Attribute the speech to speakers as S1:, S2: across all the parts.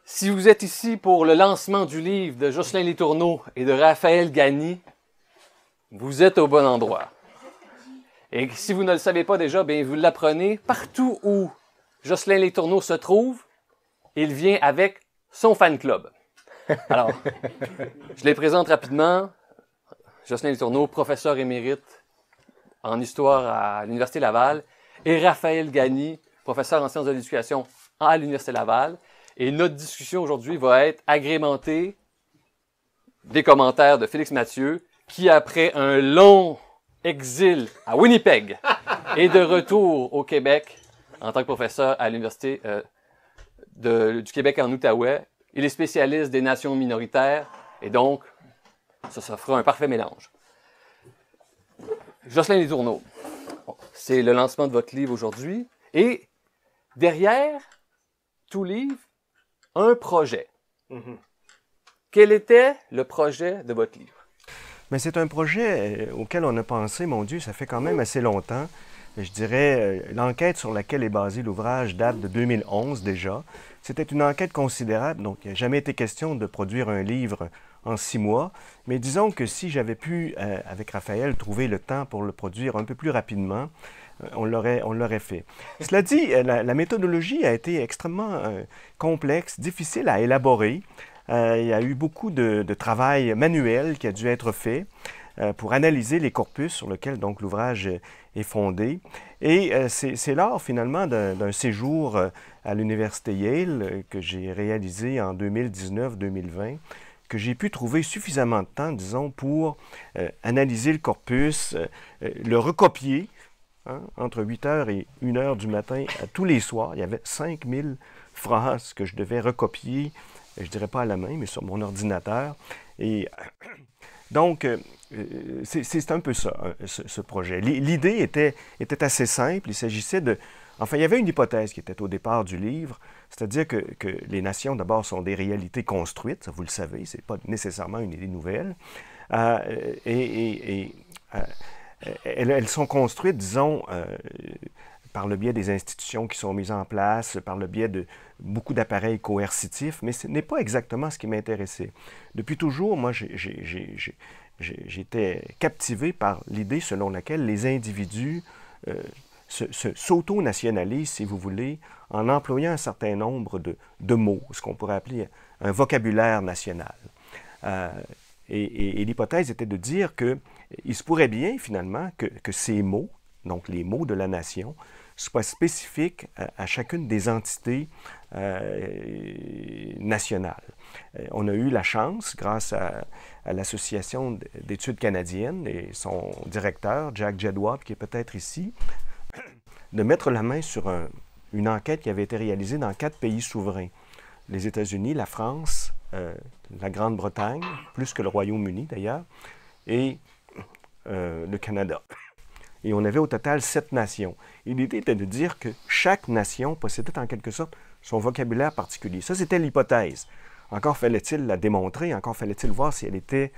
S1: Si vous êtes ici pour le lancement du livre de Jocelyn Letourneau et de Raphaël Gagny, vous êtes au bon endroit. Et si vous ne le savez pas déjà, bien, vous l'apprenez. Partout où Jocelyn Letourneau se trouve, il vient avec son fan club. Alors, je les présente rapidement. Jocelyn Letourneau, professeur émérite en histoire à l'Université Laval, et Raphaël Gagny, professeur en sciences de l'éducation à l'Université Laval. Et notre discussion aujourd'hui va être agrémentée des commentaires de Félix Mathieu, qui, après un long exil à Winnipeg, est de retour au Québec en tant que professeur à l'Université du Québec en Outaouais. Il est spécialiste des nations minoritaires et donc, ça fera un parfait mélange. Jocelyn Letourneau, c'est le lancement de votre livre aujourd'hui. Et derrière tout livre, un projet. Quel était le projet de votre livre?
S2: Mais c'est un projet auquel on a pensé, mon Dieu, ça fait quand même assez longtemps. Je dirais, l'enquête sur laquelle est basé l'ouvrage date de 2011 déjà. C'était une enquête considérable, donc il n'a jamais été question de produire un livre en 6 mois. Mais disons que si j'avais pu, avec Raphaël, trouver le temps pour le produire un peu plus rapidement, on l'aurait fait. Cela dit, la méthodologie a été extrêmement complexe, difficile à élaborer. Il y a eu beaucoup de travail manuel qui a dû être fait pour analyser les corpus sur lesquels donc l'ouvrage est fondé. Et c'est lors finalement d'un séjour à l'Université Yale que j'ai réalisé en 2019-2020 que j'ai pu trouver suffisamment de temps, disons, pour analyser le corpus, le recopier, hein, entre 8 h et 1 h du matin tous les soirs. Il y avait 5000 phrases que je devais recopier, je ne dirais pas à la main, mais sur mon ordinateur. Et donc, c'est un peu ça, ce projet. L'idée était assez simple. Il s'agissait de... Enfin, il y avait une hypothèse qui était au départ du livre, c'est-à-dire que les nations, d'abord, sont des réalités construites, ça vous le savez, ce n'est pas nécessairement une idée nouvelle. Elles sont construites, disons, par le biais des institutions qui sont mises en place, par le biais de beaucoup d'appareils coercitifs, mais ce n'est pas exactement ce qui m'intéressait. Depuis toujours, moi, j'étais captivé par l'idée selon laquelle les individus s'auto-nationalisent, si vous voulez, en employant un certain nombre de mots, ce qu'on pourrait appeler un vocabulaire national. Et l'hypothèse était de dire qu'il se pourrait bien, finalement, que ces mots, donc les mots de la nation, soient spécifiques à chacune des entités nationales. On a eu la chance, grâce à l'Association d'études canadiennes et son directeur, Jack Jedwab, qui est peut-être ici, de mettre la main sur une enquête qui avait été réalisée dans 4 pays souverains. Les États-Unis, la France, la Grande-Bretagne, plus que le Royaume-Uni d'ailleurs, et le Canada. Et on avait au total 7 nations. Et l'idée était de dire que chaque nation possédait en quelque sorte son vocabulaire particulier. Ça, c'était l'hypothèse. Encore fallait-il la démontrer, encore fallait-il voir si elle était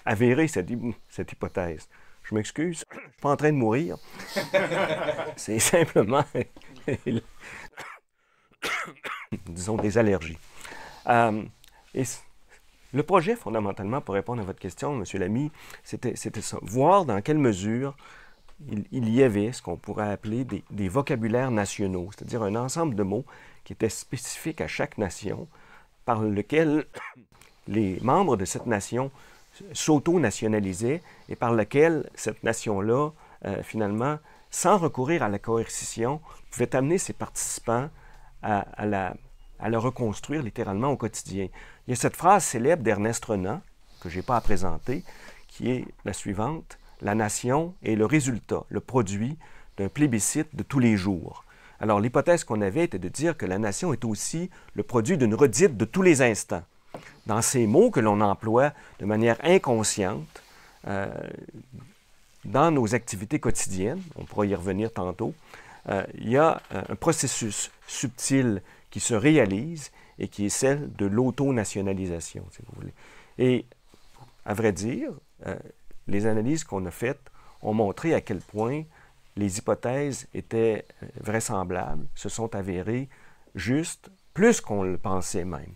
S2: avérée, cette hypothèse. Je m'excuse, je ne suis pas en train de mourir. C'est simplement, disons, des allergies. Et le projet, fondamentalement, pour répondre à votre question, M. Lamy, c'était ça. Voir dans quelle mesure il y avait ce qu'on pourrait appeler des vocabulaires nationaux, c'est-à-dire un ensemble de mots qui étaient spécifiques à chaque nation, par lequel les membres de cette nation s'auto-nationalisaient et par lequel cette nation-là, finalement, sans recourir à la coercition, pouvait amener ses participants à la reconstruire littéralement au quotidien. Il y a cette phrase célèbre d'Ernest Renan, que je n'ai pas à présenter, qui est la suivante: « La nation est le résultat, le produit d'un plébiscite de tous les jours. » Alors, l'hypothèse qu'on avait était de dire que la nation est aussi le produit d'une redite de tous les instants. Dans ces mots que l'on emploie de manière inconsciente, dans nos activités quotidiennes, on pourra y revenir tantôt, il y a un processus subtil qui se réalise et qui est celle de l'auto-nationalisation, si vous voulez. Et, à vrai dire, les analyses qu'on a faites ont montré à quel point les hypothèses étaient vraisemblables, se sont avérées justes, plus qu'on le pensait même.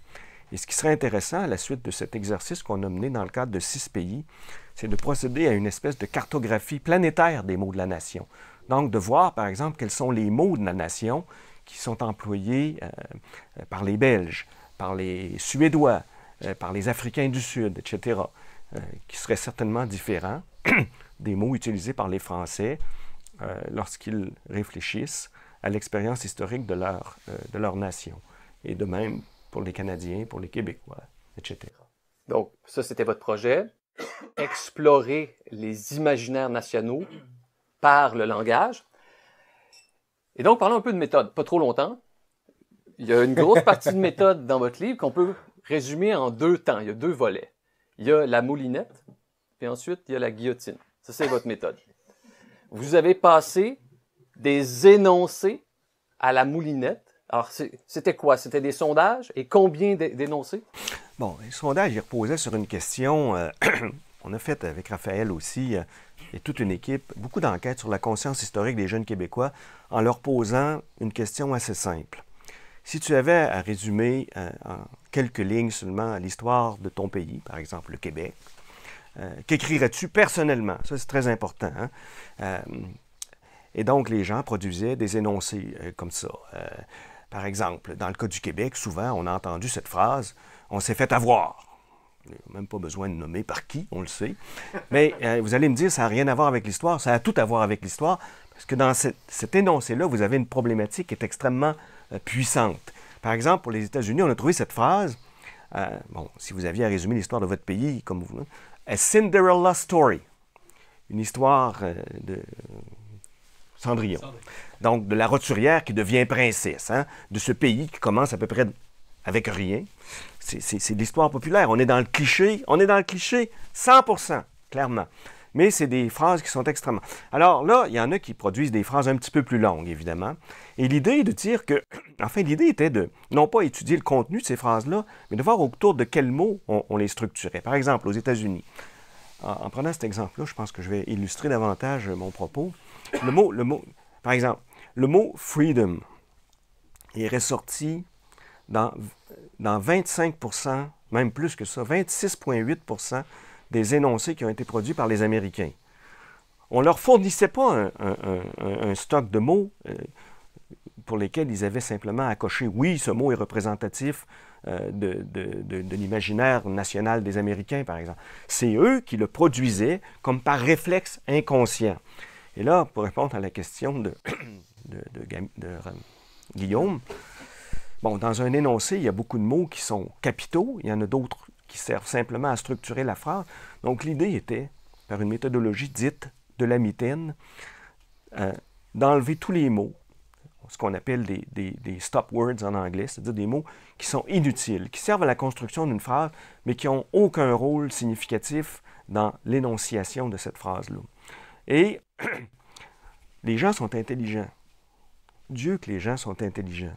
S2: Et ce qui serait intéressant à la suite de cet exercice qu'on a mené dans le cadre de 6 pays, c'est de procéder à une espèce de cartographie planétaire des mots de la nation. Donc, de voir, par exemple, quels sont les mots de la nation qui sont employés par les Belges, par les Suédois, par les Africains du Sud, etc., qui seraient certainement différents des mots utilisés par les Français lorsqu'ils réfléchissent à l'expérience historique de leur nation. Et de même pour les Canadiens, pour les Québécois, etc.
S1: Donc, ça, c'était votre projet. Explorer les imaginaires nationaux par le langage. Et donc, parlons un peu de méthode. Pas trop longtemps. Il y a une grosse partie de méthode dans votre livre qu'on peut résumer en 2 temps. Il y a 2 volets. Il y a la moulinette, puis ensuite, il y a la guillotine. Ça, c'est votre méthode. Vous avez passé des énoncés à la moulinette. Alors, c'était quoi? C'était des sondages? Et combien d'énoncés?
S2: Bon, les sondages, ils reposaient sur une question. On a fait avec Raphaël aussi, et toute une équipe, beaucoup d'enquêtes sur la conscience historique des jeunes Québécois en leur posant une question assez simple. Si tu avais à résumer en quelques lignes seulement l'histoire de ton pays, par exemple le Québec, qu'écrirais-tu personnellement? Ça, c'est très important. Hein? Et donc, les gens produisaient des énoncés comme ça. Par exemple, dans le cas du Québec, souvent, on a entendu cette phrase « on s'est fait avoir ». Il n'y a même pas besoin de nommer par qui, on le sait. Mais vous allez me dire, ça n'a rien à voir avec l'histoire, ça a tout à voir avec l'histoire, parce que dans cet énoncé-là, vous avez une problématique qui est extrêmement puissante. Par exemple, pour les États-Unis, on a trouvé cette phrase, bon, si vous aviez à résumer l'histoire de votre pays, comme vous, A Cinderella Story, une histoire de Cendrillon. Donc, de la roturière qui devient princesse, hein, de ce pays qui commence à peu près avec rien. C'est de l'histoire populaire. On est dans le cliché 100%, clairement. Mais c'est des phrases qui sont extrêmement... Alors là, il y en a qui produisent des phrases un petit peu plus longues, évidemment. Et l'idée est de dire que... Enfin, l'idée était de non pas étudier le contenu de ces phrases-là, mais de voir autour de quels mots on les structurait. Par exemple, aux États-Unis. En prenant cet exemple-là, je pense que je vais illustrer davantage mon propos. Par exemple, le mot « freedom » est ressorti dans 25%, même plus que ça, 26,8% des énoncés qui ont été produits par les Américains. On ne leur fournissait pas un stock de mots pour lesquels ils avaient simplement à cocher « oui, ce mot est représentatif de l'imaginaire national des Américains, par exemple ». C'est eux qui le produisaient comme par réflexe inconscient. Et là, pour répondre à la question de Guillaume, bon, dans un énoncé, il y a beaucoup de mots qui sont capitaux, il y en a d'autres qui servent simplement à structurer la phrase. Donc, l'idée était, par une méthodologie dite de la mitaine, d'enlever tous les mots, ce qu'on appelle des stop words en anglais, c'est-à-dire des mots qui sont inutiles, qui servent à la construction d'une phrase, mais qui n'ont aucun rôle significatif dans l'énonciation de cette phrase-là. Et les gens sont intelligents. Dieu que les gens sont intelligents.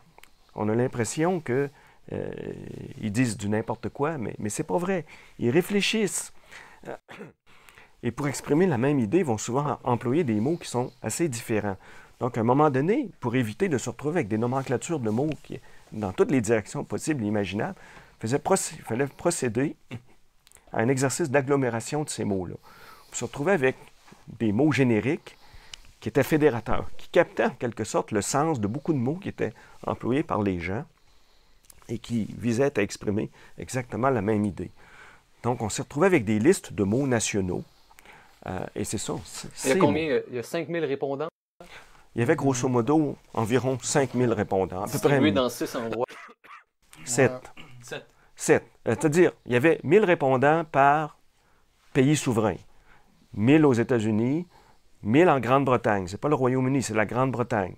S2: On a l'impression qu'ils disent du n'importe quoi, mais ce n'est pas vrai. Ils réfléchissent. Et pour exprimer la même idée, ils vont souvent employer des mots qui sont assez différents. Donc, à un moment donné, pour éviter de se retrouver avec des nomenclatures de mots qui, dans toutes les directions possibles et imaginables, il fallait procéder à un exercice d'agglomération de ces mots-là. On se retrouvait avec des mots génériques qui étaient fédérateurs, qui captaient en quelque sorte le sens de beaucoup de mots qui étaient employés par les gens et qui visaient à exprimer exactement la même idée. Donc, on s'est retrouvé avec des listes de mots nationaux. Et c'est ça.
S1: Il y a combien? Il y a 5000 répondants?
S2: Il y avait grosso modo environ 5000 répondants. À peu près.
S1: Dans 6 endroits.
S2: 7.
S1: 7.
S2: C'est-à-dire, il y avait 1000 répondants par pays souverain. 1000 aux États-Unis, 1000 en Grande-Bretagne. Ce n'est pas le Royaume-Uni, c'est la Grande-Bretagne.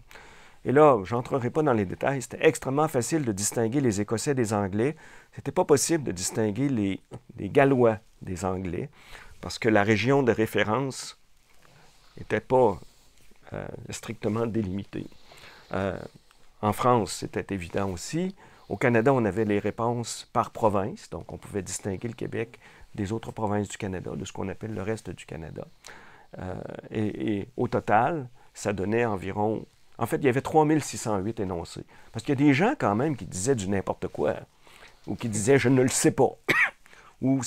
S2: Et là, je n'entrerai pas dans les détails, c'était extrêmement facile de distinguer les Écossais des Anglais. C'était pas possible de distinguer les Gallois des Anglais, parce que la région de référence n'était pas strictement délimitée. En France, c'était évident aussi. Au Canada, on avait les réponses par province, donc on pouvait distinguer le Québec des autres provinces du Canada, de ce qu'on appelle le reste du Canada. Et au total, ça donnait environ En fait, il y avait 3608 énoncés. Parce qu'il y a des gens quand même qui disaient du n'importe quoi, ou qui disaient « je ne le sais pas », ou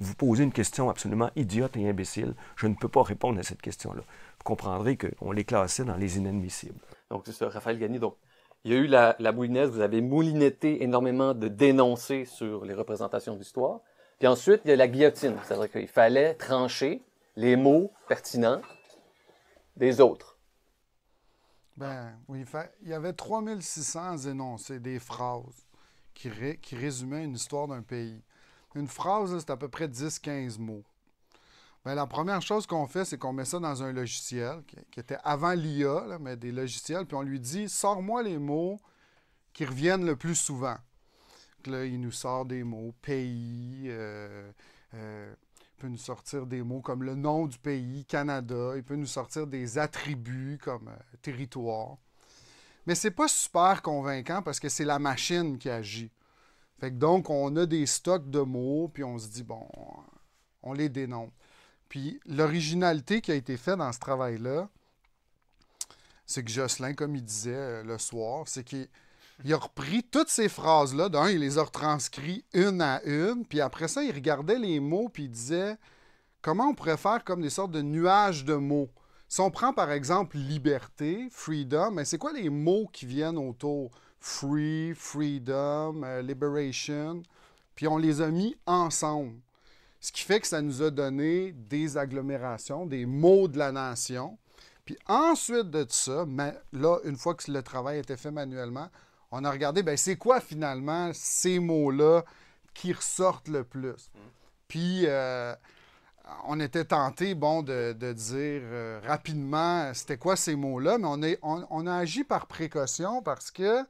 S2: vous posez une question absolument idiote et imbécile, je ne peux pas répondre à cette question-là. Vous comprendrez qu'on les classait dans les inadmissibles.
S1: Donc, c'est ça, Raphaël Gagny. Donc, il y a eu la moulinette, vous avez moulinetté énormément de dénoncés sur les représentations d'histoire. Puis ensuite, il y a la guillotine, c'est-à-dire qu'il fallait trancher les mots pertinents des autres.
S3: Ben oui, il y avait 3600 énoncés, des phrases qui résumaient une histoire d'un pays. Une phrase, c'est à peu près 10-15 mots. Ben, la première chose qu'on fait, c'est qu'on met ça dans un logiciel qui était avant l'IA, mais des logiciels, puis on lui dit « Sors-moi les mots qui reviennent le plus souvent. » Là, il nous sort des mots « pays », il peut nous sortir des mots comme le nom du pays, Canada, il peut nous sortir des attributs comme territoire. Mais c'est pas super convaincant parce que c'est la machine qui agit. Fait que donc, on a des stocks de mots, puis on se dit, bon, on les dénombre. Puis l'originalité qui a été faite dans ce travail-là, c'est que Jocelyn, comme il disait le soir, c'est qu'il a repris toutes ces phrases-là. D'un, il les a retranscrites une à une, puis après ça, il regardait les mots, puis il disait comment on pourrait faire comme des sortes de nuages de mots. Si on prend par exemple liberté, freedom, mais c'est quoi les mots qui viennent autour? Free, freedom, liberation, puis on les a mis ensemble. Ce qui fait que ça nous a donné des agglomérations, des mots de la nation. Puis ensuite de ça, là, une fois que le travail a été fait manuellement, on a regardé, bien, c'est quoi finalement ces mots-là qui ressortent le plus? Puis on était tenté, bon, de dire rapidement c'était quoi ces mots-là, mais on a agi par précaution parce que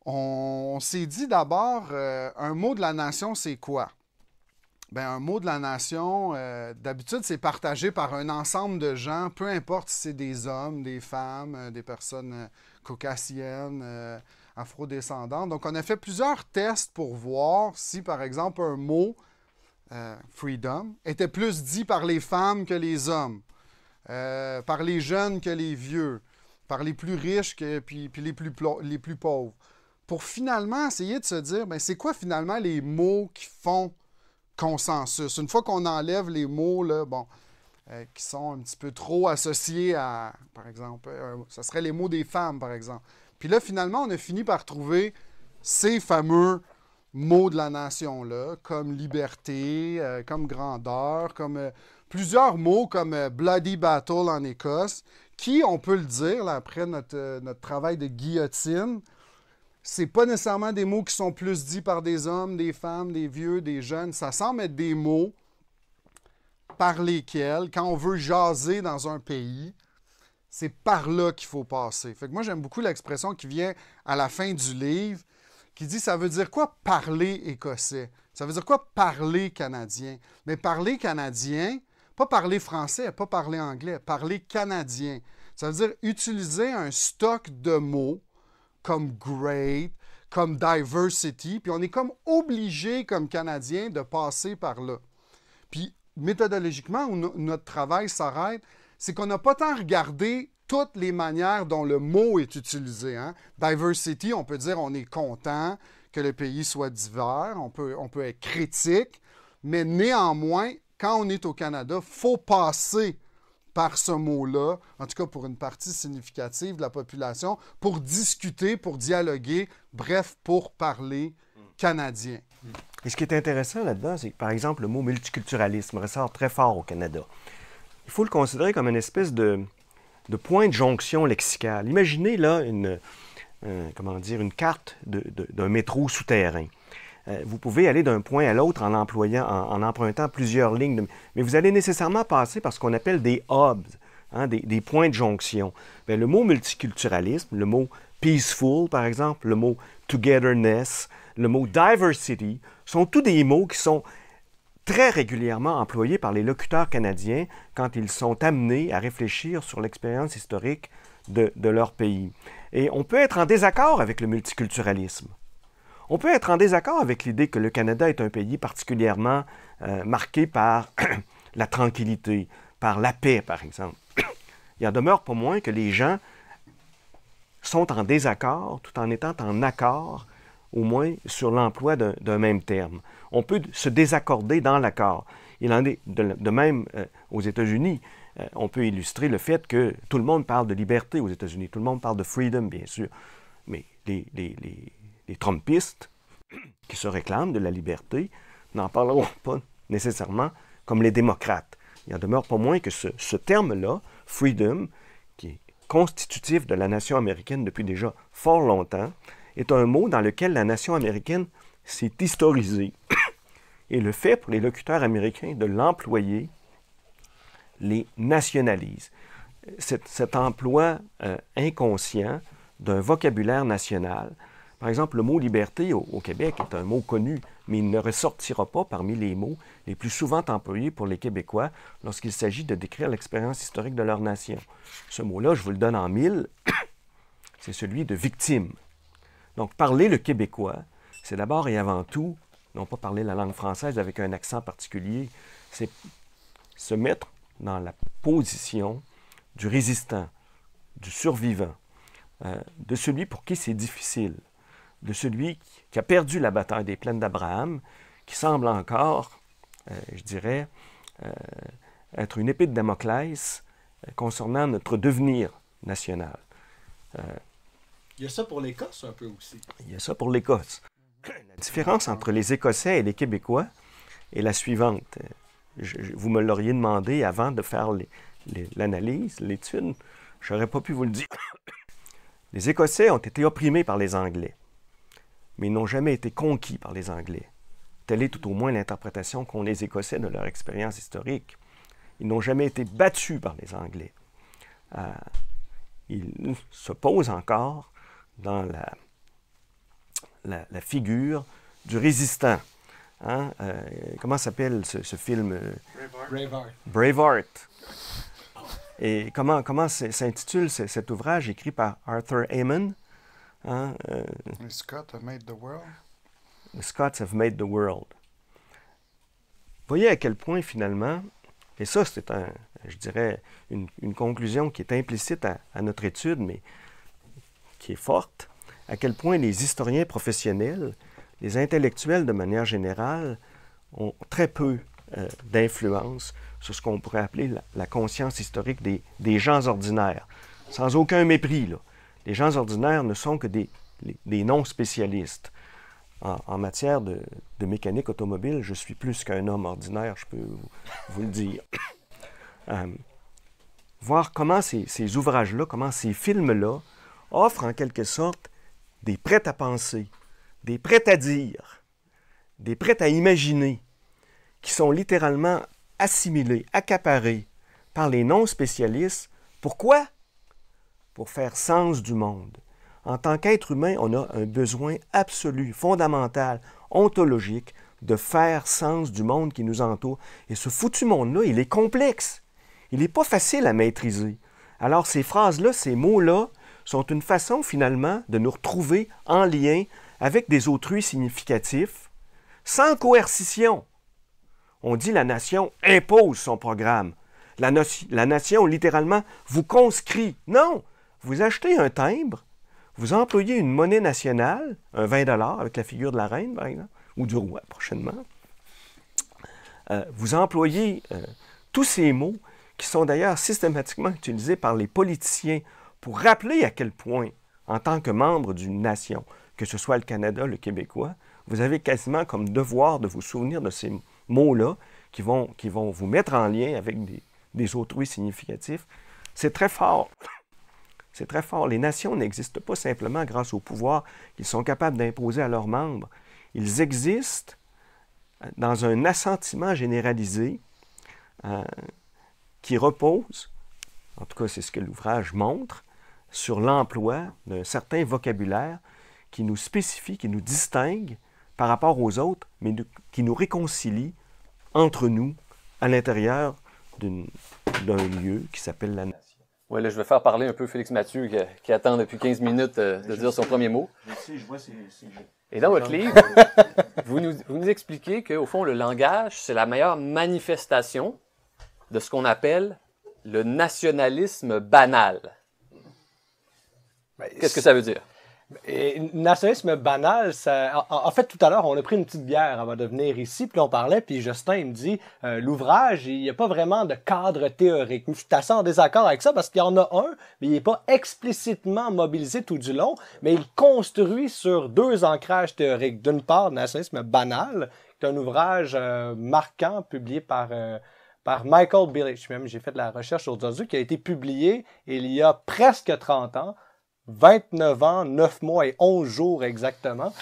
S3: on s'est dit d'abord, un mot de la nation, c'est quoi? Bien, un mot de la nation, d'habitude, c'est partagé par un ensemble de gens, peu importe si c'est des hommes, des femmes, des personnes caucasiennes, afrodescendantes. Donc, on a fait plusieurs tests pour voir si, par exemple, un mot, freedom, était plus dit par les femmes que les hommes, par les jeunes que les vieux, par les plus riches puis les plus pauvres. Pour finalement essayer de se dire, bien, c'est quoi finalement les mots qui font consensus? Une fois qu'on enlève les mots, là, bon, qui sont un petit peu trop associés à, par exemple, ça serait les mots des femmes, par exemple. Puis là, finalement, on a fini par trouver ces fameux mots de la nation-là, comme liberté, comme grandeur, comme plusieurs mots comme bloody battle en Écosse, qui, on peut le dire, là, après notre travail de guillotine, c'est pas nécessairement des mots qui sont plus dits par des hommes, des femmes, des vieux, des jeunes. Ça semble être des mots par lesquels, quand on veut jaser dans un pays, c'est par là qu'il faut passer. Fait que moi, j'aime beaucoup l'expression qui vient à la fin du livre, qui dit, ça veut dire quoi parler écossais? Ça veut dire quoi parler canadien? Mais parler canadien, pas parler français, pas parler anglais, parler canadien. Ça veut dire utiliser un stock de mots comme great, comme diversity, puis on est comme obligé, comme Canadien, de passer par là. Puis, méthodologiquement, où notre travail s'arrête, c'est qu'on n'a pas tant regardé toutes les manières dont le mot est utilisé. Hein? Diversity, on peut dire on est content que le pays soit divers, on peut être critique, mais néanmoins, quand on est au Canada, il faut passer par ce mot-là, en tout cas pour une partie significative de la population, pour discuter, pour dialoguer, bref, pour parler canadien.
S2: Et ce qui est intéressant là-dedans, c'est que, par exemple, le mot multiculturalisme ressort très fort au Canada. Il faut le considérer comme une espèce de point de jonction lexical. Imaginez là une carte d'un métro souterrain. Vous pouvez aller d'un point à l'autre en empruntant plusieurs lignes, mais vous allez nécessairement passer par ce qu'on appelle des hubs, hein, des points de jonction. Bien, le mot multiculturalisme, le mot peaceful, par exemple, le mot togetherness, le mot diversity, sont tous des mots qui sont très régulièrement employés par les locuteurs canadiens quand ils sont amenés à réfléchir sur l'expérience historique de leur pays. Et on peut être en désaccord avec le multiculturalisme. On peut être en désaccord avec l'idée que le Canada est un pays particulièrement marqué par la tranquillité, par la paix, par exemple. il en demeure pas moins que les gens sont en désaccord tout en étant en accord, au moins sur l'emploi d'un même terme. On peut se désaccorder dans l'accord. Il en est de même aux États-Unis. On peut illustrer le fait que tout le monde parle de liberté aux États-Unis. Tout le monde parle de freedom, bien sûr. Mais les Trumpistes qui se réclament de la liberté n'en parleront pas nécessairement comme les démocrates. Il en demeure pas moins que ce terme-là, freedom, qui est constitutif de la nation américaine depuis déjà fort longtemps, est un mot dans lequel la nation américaine s'est historisée. Et le fait pour les locuteurs américains de l'employer les nationalise. Cet emploi inconscient d'un vocabulaire national. Par exemple, le mot liberté au Québec est un mot connu, mais il ne ressortira pas parmi les mots les plus souvent employés pour les Québécois lorsqu'il s'agit de décrire l'expérience historique de leur nation. Ce mot-là, je vous le donne en mille, c'est celui de victime. Donc, parler le québécois, c'est d'abord et avant tout, non pas parler la langue française avec un accent particulier, c'est se mettre dans la position du résistant, du survivant, de celui pour qui c'est difficile, de celui qui a perdu la bataille des plaines d'Abraham, qui semble encore, je dirais, être une épée de Damoclès concernant notre devenir national.
S4: Il y a ça pour l'Écosse un peu aussi.
S2: Il y a ça pour l'Écosse. La différence entre les Écossais et les Québécois est la suivante. Vous me l'auriez demandé avant de faire l'analyse, l'étude, je n'aurais pas pu vous le dire. Les Écossais ont été opprimés par les Anglais, mais ils n'ont jamais été conquis par les Anglais. Telle est tout au moins l'interprétation qu'ont les Écossais de leur expérience historique. Ils n'ont jamais été battus par les Anglais. Ils se posent encore dans la figure du résistant. Hein? Comment s'appelle ce film?
S4: Braveheart.
S2: Braveheart. Et comment s'intitule cet ouvrage écrit par Arthur Aymon? Hein?
S3: Les Scots have made the world.
S2: The Scots have made the world. Voyez à quel point, finalement, et ça, c'est je dirais, une conclusion qui est implicite à notre étude, mais qui est forte, à quel point les historiens professionnels, les intellectuels de manière générale, ont très peu d'influence sur ce qu'on pourrait appeler la conscience historique des gens ordinaires, sans aucun mépris, là. Les gens ordinaires ne sont que des non-spécialistes. En matière de mécanique automobile, je suis plus qu'un homme ordinaire, je peux vous le dire. Voir comment ces ouvrages-là, comment ces films-là offrent en quelque sorte des prêts à penser, des prêts à dire, des prêts à imaginer, qui sont littéralement assimilés, accaparés par les non-spécialistes. Pourquoi? Pour faire sens du monde. En tant qu'être humain, on a un besoin absolu, fondamental, ontologique, de faire sens du monde qui nous entoure. Et ce foutu monde-là, il est complexe. Il n'est pas facile à maîtriser. Alors ces phrases-là, ces mots-là, sont une façon finalement de nous retrouver en lien avec des autrui significatifs, sans coercition. On dit la nation impose son programme. La nation, littéralement, vous conscrit. Non! Vous achetez un timbre, vous employez une monnaie nationale, un 20 $ avec la figure de la reine, par exemple, ou du roi prochainement. Vous employez tous ces mots qui sont d'ailleurs systématiquement utilisés par les politiciens pour rappeler à quel point, en tant que membre d'une nation, que ce soit le Canada, le Québécois, vous avez quasiment comme devoir de vous souvenir de ces mots-là qui vont vous mettre en lien avec des autrui significatifs. C'est très fort. C'est très fort. Les nations n'existent pas simplement grâce au pouvoir qu'ils sont capables d'imposer à leurs membres. Ils existent dans un assentiment généralisé qui repose, en tout cas c'est ce que l'ouvrage montre, sur l'emploi d'un certain vocabulaire qui nous spécifie, qui nous distingue par rapport aux autres, mais qui nous réconcilie entre nous à l'intérieur d'un lieu qui s'appelle la nation.
S1: Oui, là, je vais faire parler un peu Félix Mathieu qui attend depuis 15 minutes de dire son premier mot.
S2: Je sais, je vois, c'est...
S1: Et dans votre livre, vous nous expliquez qu'au fond, le langage, c'est la meilleure manifestation de ce qu'on appelle le nationalisme banal. Qu'est-ce que ça veut dire?
S5: Et nationalisme banal, ça, en fait, tout à l'heure, on a pris une petite bière avant de venir ici, puis on parlait, puis Justin, il me dit, l'ouvrage, il n'y a pas vraiment de cadre théorique. Je suis assez en désaccord avec ça, parce qu'il y en a un, mais il n'est pas explicitement mobilisé tout du long, mais il construit sur deux ancrages théoriques. D'une part, nationalisme banal, qui est un ouvrage marquant, publié par Michael Billich. Même, j'ai fait de la recherche aujourd'hui, qui a été publié il y a presque 30 ans, 29 ans, 9 mois et 11 jours exactement.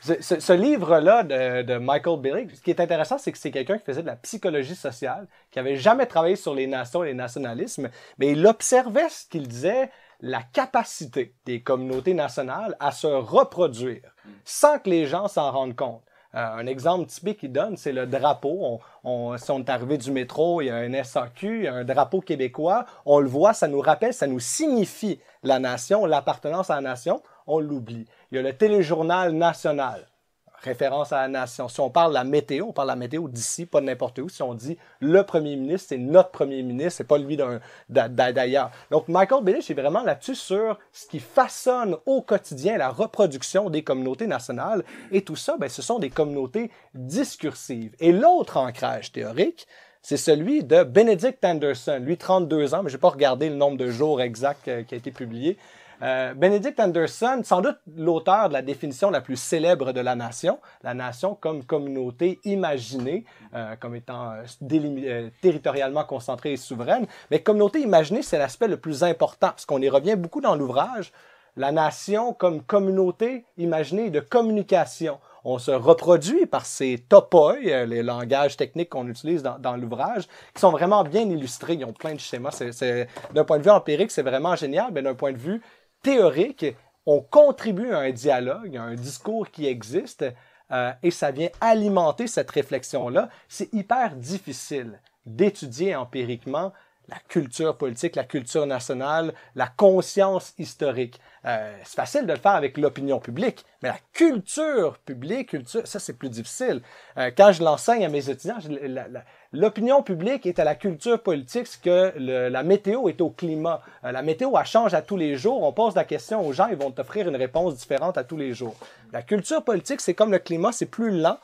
S5: Ce livre-là de Michael Billig, ce qui est intéressant, c'est que c'est quelqu'un qui faisait de la psychologie sociale, qui avait jamais travaillé sur les nations et les nationalismes, mais il observait ce qu'il disait, la capacité des communautés nationales à se reproduire sans que les gens s'en rendent compte. Un exemple typique qu'il donne, c'est le drapeau. Si on est arrivé du métro, il y a un SAQ, il y a un drapeau québécois, on le voit, ça nous rappelle, ça nous signifie la nation, l'appartenance à la nation, on l'oublie. Il y a le téléjournal national, référence à la nation. Si on parle de la météo, on parle de la météo d'ici, pas de n'importe où. Si on dit le premier ministre, c'est notre premier ministre, c'est pas lui d'ailleurs. Donc, Michael Billich est vraiment là-dessus sur ce qui façonne au quotidien la reproduction des communautés nationales. Et tout ça, ben, ce sont des communautés discursives. Et l'autre ancrage théorique, c'est celui de Benedict Anderson. Lui, 32 ans, mais je n'ai pas regardé le nombre de jours exact qui a été publié. Benedict Anderson, sans doute l'auteur de la définition la plus célèbre de la nation comme communauté imaginée, comme étant territorialement concentrée et souveraine. Mais communauté imaginée, c'est l'aspect le plus important, parce qu'on y revient beaucoup dans l'ouvrage. La nation comme communauté imaginée de communication. On se reproduit par ces topoi, les langages techniques qu'on utilise dans l'ouvrage, qui sont vraiment bien illustrés. Ils ont plein de schémas. D'un point de vue empirique, c'est vraiment génial, mais d'un point de vue théorique, on contribue à un dialogue, à un discours qui existe, et ça vient alimenter cette réflexion-là. C'est hyper difficile d'étudier empiriquement la culture politique, la culture nationale, la conscience historique. C'est facile de le faire avec l'opinion publique, mais la culture publique, ça c'est plus difficile. Quand je l'enseigne à mes étudiants, l'opinion publique est à la culture politique ce que la météo est au climat. La météo, elle change à tous les jours. On pose la question aux gens, ils vont t'offrir une réponse différente à tous les jours. La culture politique, c'est comme le climat, c'est plus lent.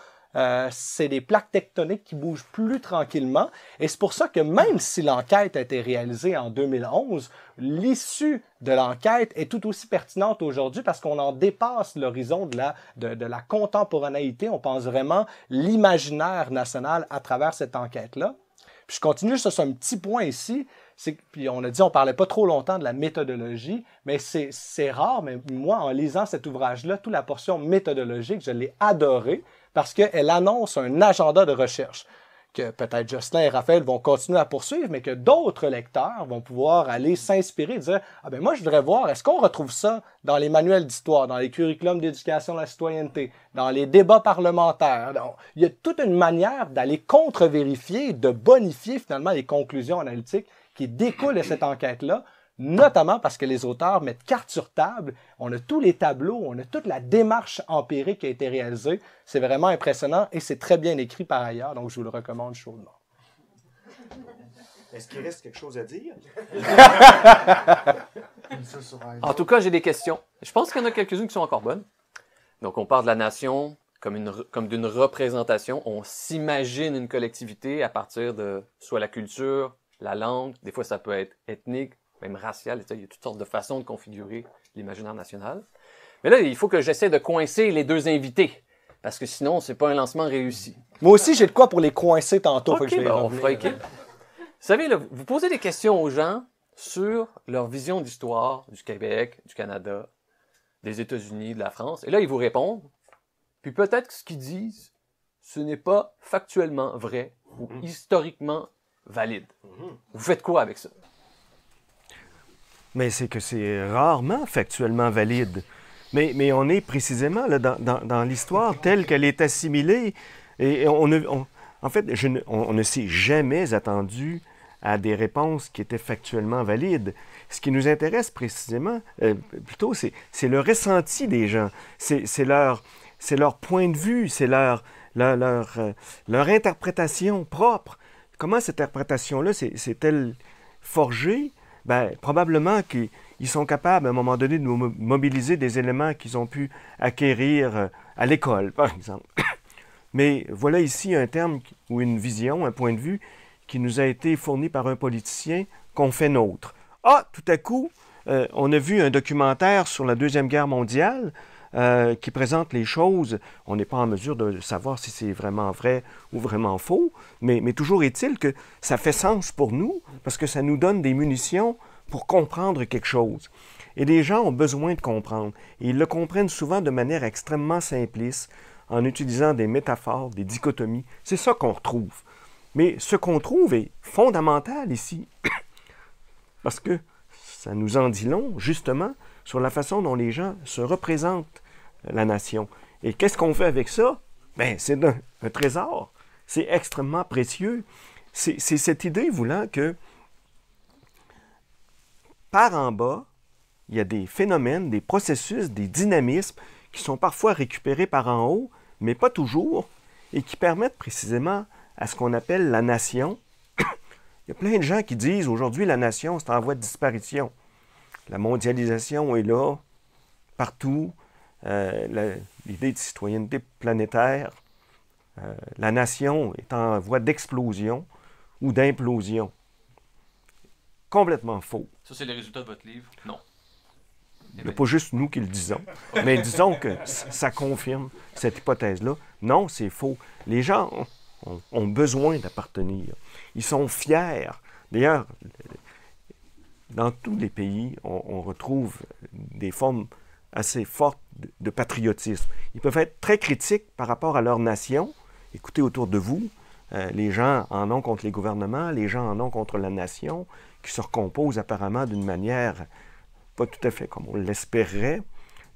S5: C'est des plaques tectoniques qui bougent plus tranquillement. Et c'est pour ça que même si l'enquête a été réalisée en 2011, l'issue de l'enquête est tout aussi pertinente aujourd'hui parce qu'on en dépasse l'horizon de la contemporanéité. On pense vraiment l'imaginaire national à travers cette enquête-là. Puis je continue juste sur un petit point ici. Puis on a dit on parlait pas trop longtemps de la méthodologie, mais c'est rare. Mais moi, en lisant cet ouvrage-là, toute la portion méthodologique, je l'ai adorée parce qu'elle annonce un agenda de recherche que peut-être Justin et Raphaël vont continuer à poursuivre, mais que d'autres lecteurs vont pouvoir aller s'inspirer et dire « Ah ben moi, je voudrais voir, est-ce qu'on retrouve ça dans les manuels d'histoire, dans les curriculums d'éducation à la citoyenneté, dans les débats parlementaires? » Donc, il y a toute une manière d'aller contre-vérifier, de bonifier finalement les conclusions analytiques qui découlent de cette enquête-là, notamment parce que les auteurs mettent carte sur table, on a tous les tableaux, on a toute la démarche empirique qui a été réalisée. C'est vraiment impressionnant et c'est très bien écrit par ailleurs, donc je vous le recommande chaudement.
S2: Est-ce qu'il reste quelque chose à dire?
S1: En tout cas, j'ai des questions. Je pense qu'il y en a quelques-unes qui sont encore bonnes. Donc, on parle de la nation comme d'une représentation. On s'imagine une collectivité à partir de soit la culture, la langue, des fois ça peut être ethnique, même racial, il y a toutes sortes de façons de configurer l'imaginaire national. Mais là, il faut que j'essaie de coincer les deux invités, parce que sinon, c'est pas un lancement réussi.
S5: Moi aussi, j'ai de quoi pour les coincer tantôt.
S1: OK, on fera équipe. Vous savez, là, vous posez des questions aux gens sur leur vision d'histoire du Québec, du Canada, des États-Unis, de la France, et là, ils vous répondent, puis peut-être que ce qu'ils disent, ce n'est pas factuellement vrai ou historiquement valide. Vous faites quoi avec ça?
S2: Mais c'est que c'est rarement factuellement valide. Mais on est précisément là, dans l'histoire telle qu'elle est assimilée. Et on ne s'est jamais attendu à des réponses qui étaient factuellement valides. Ce qui nous intéresse précisément, plutôt, c'est le ressenti des gens. C'est leur point de vue, c'est leur interprétation propre. Comment cette interprétation-là s'est-elle forgés, ben, probablement qu'ils sont capables, à un moment donné, de mobiliser des éléments qu'ils ont pu acquérir à l'école, par exemple. Mais voilà ici un terme ou une vision, un point de vue qui nous a été fourni par un politicien qu'on fait nôtre. Ah, tout à coup, on a vu un documentaire sur la Deuxième Guerre mondiale qui présente les choses. On n'est pas en mesure de savoir si c'est vraiment vrai ou vraiment faux, mais toujours est-il que ça fait sens pour nous parce que ça nous donne des munitions pour comprendre quelque chose. Et les gens ont besoin de comprendre. Et ils le comprennent souvent de manière extrêmement simpliste, en utilisant des métaphores, des dichotomies. C'est ça qu'on retrouve. Mais ce qu'on trouve est fondamental ici, parce que ça nous en dit long, justement, sur la façon dont les gens se représentent la nation. Et qu'est-ce qu'on fait avec ça? Bien, c'est un trésor. C'est extrêmement précieux. C'est cette idée voulant que, par en bas, il y a des phénomènes, des processus, des dynamismes qui sont parfois récupérés par en haut, mais pas toujours, et qui permettent précisément à ce qu'on appelle la nation. Il y a plein de gens qui disent aujourd'hui la nation, c'est en voie de disparition. La mondialisation est là, partout. L'idée de citoyenneté planétaire. La nation est en voie d'explosion ou d'implosion. Complètement faux.
S1: Ça, c'est le résultat de votre livre? Non.
S2: Il n'y a pas juste nous qui le disons, mais disons que ça confirme cette hypothèse-là. Non, c'est faux. Les gens ont besoin d'appartenir. Ils sont fiers. D'ailleurs, dans tous les pays, on retrouve des formes assez fortes de patriotisme. Ils peuvent être très critiques par rapport à leur nation. Écoutez autour de vous, les gens en ont contre les gouvernements, les gens en ont contre la nation, qui se recomposent apparemment d'une manière pas tout à fait comme on l'espérait,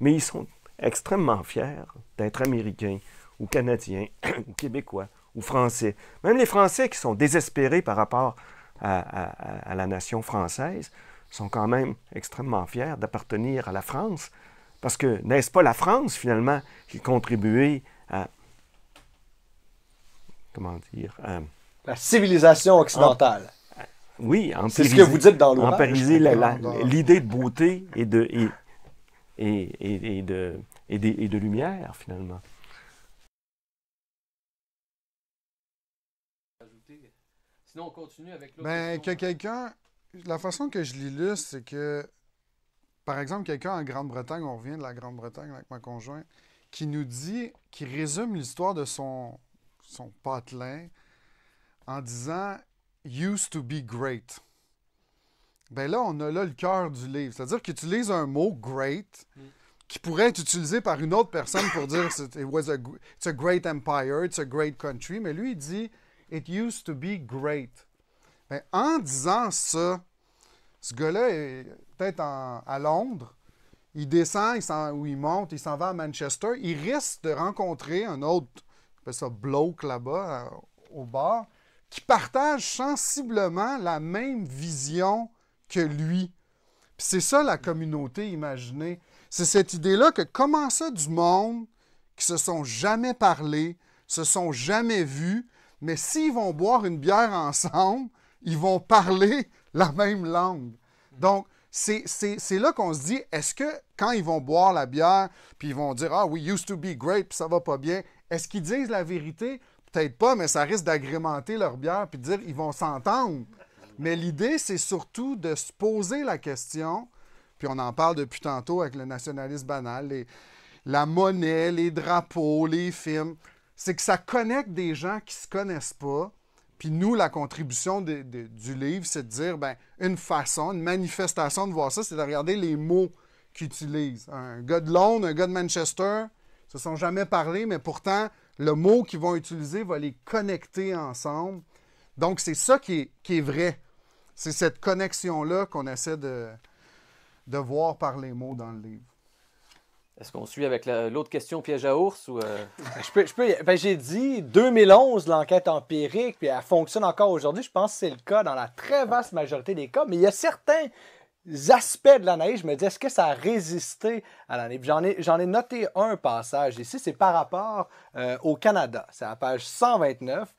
S2: mais ils sont extrêmement fiers d'être Américains ou Canadiens ou Québécois ou Français. Même les Français qui sont désespérés par rapport à la nation française sont quand même extrêmement fiers d'appartenir à la France, parce que n'est-ce pas la France, finalement, qui contribuait à, comment dire,
S5: La civilisation occidentale.
S2: oui,
S5: c'est ce que vous dites dans l'ouvrage.
S2: Empiriser l'idée de beauté et de lumière, finalement.
S1: Sinon, on continue avec l'autre
S3: Ben, que
S1: question.
S3: quelqu'un... La façon que je l'illustre, c'est que, par exemple, quelqu'un en Grande-Bretagne, on revient de la Grande-Bretagne avec ma conjointe, qui nous dit, qui résume l'histoire de son patelin en disant « used to be great ». Ben là, on a là le cœur du livre. C'est-à-dire qu'il utilise un mot « great » qui pourrait être utilisé par une autre personne pour dire « it's a great empire, it's a great country », mais lui, il dit « it used to be great ». Ben, en disant ça, ce gars-là est peut-être à Londres, il descend, ou il monte, il s'en va à Manchester, il risque de rencontrer un autre, on appelle ça bloke là-bas, au bar, qui partage sensiblement la même vision que lui. Puis c'est ça la communauté imaginée. C'est cette idée-là que comment ça du monde qui se sont jamais parlé, se sont jamais vus, mais s'ils vont boire une bière ensemble, ils vont parler la même langue. Donc, c'est là qu'on se dit, est-ce que quand ils vont boire la bière, puis ils vont dire « Ah, we used to be great, puis ça va pas bien », est-ce qu'ils disent la vérité? Peut-être pas, mais ça risque d'agrémenter leur bière, puis de dire « Ils vont s'entendre ». Mais l'idée, c'est surtout de se poser la question, puis on en parle depuis tantôt avec le nationalisme banal, la monnaie, les drapeaux, les films, c'est que ça connecte des gens qui ne se connaissent pas. Puis nous, la contribution du livre, c'est de dire, ben, une façon, une manifestation de voir ça, c'est de regarder les mots qu'ils utilisent. Un gars de Londres, un gars de Manchester, ils se sont jamais parlé, mais pourtant, le mot qu'ils vont utiliser va les connecter ensemble. Donc, c'est ça qui est vrai. C'est cette connexion-là qu'on essaie de voir par les mots dans le livre.
S1: Est-ce qu'on suit avec l'autre question piège à ours ou
S5: J'ai dit 2011, l'enquête empirique, puis elle fonctionne encore aujourd'hui. Je pense que c'est le cas dans la très vaste majorité des cas, mais il y a certains aspects de l'analyse. Je me dis, est-ce que ça a résisté à l'analyse? J'en ai noté un passage ici, c'est par rapport au Canada. C'est à la page 129.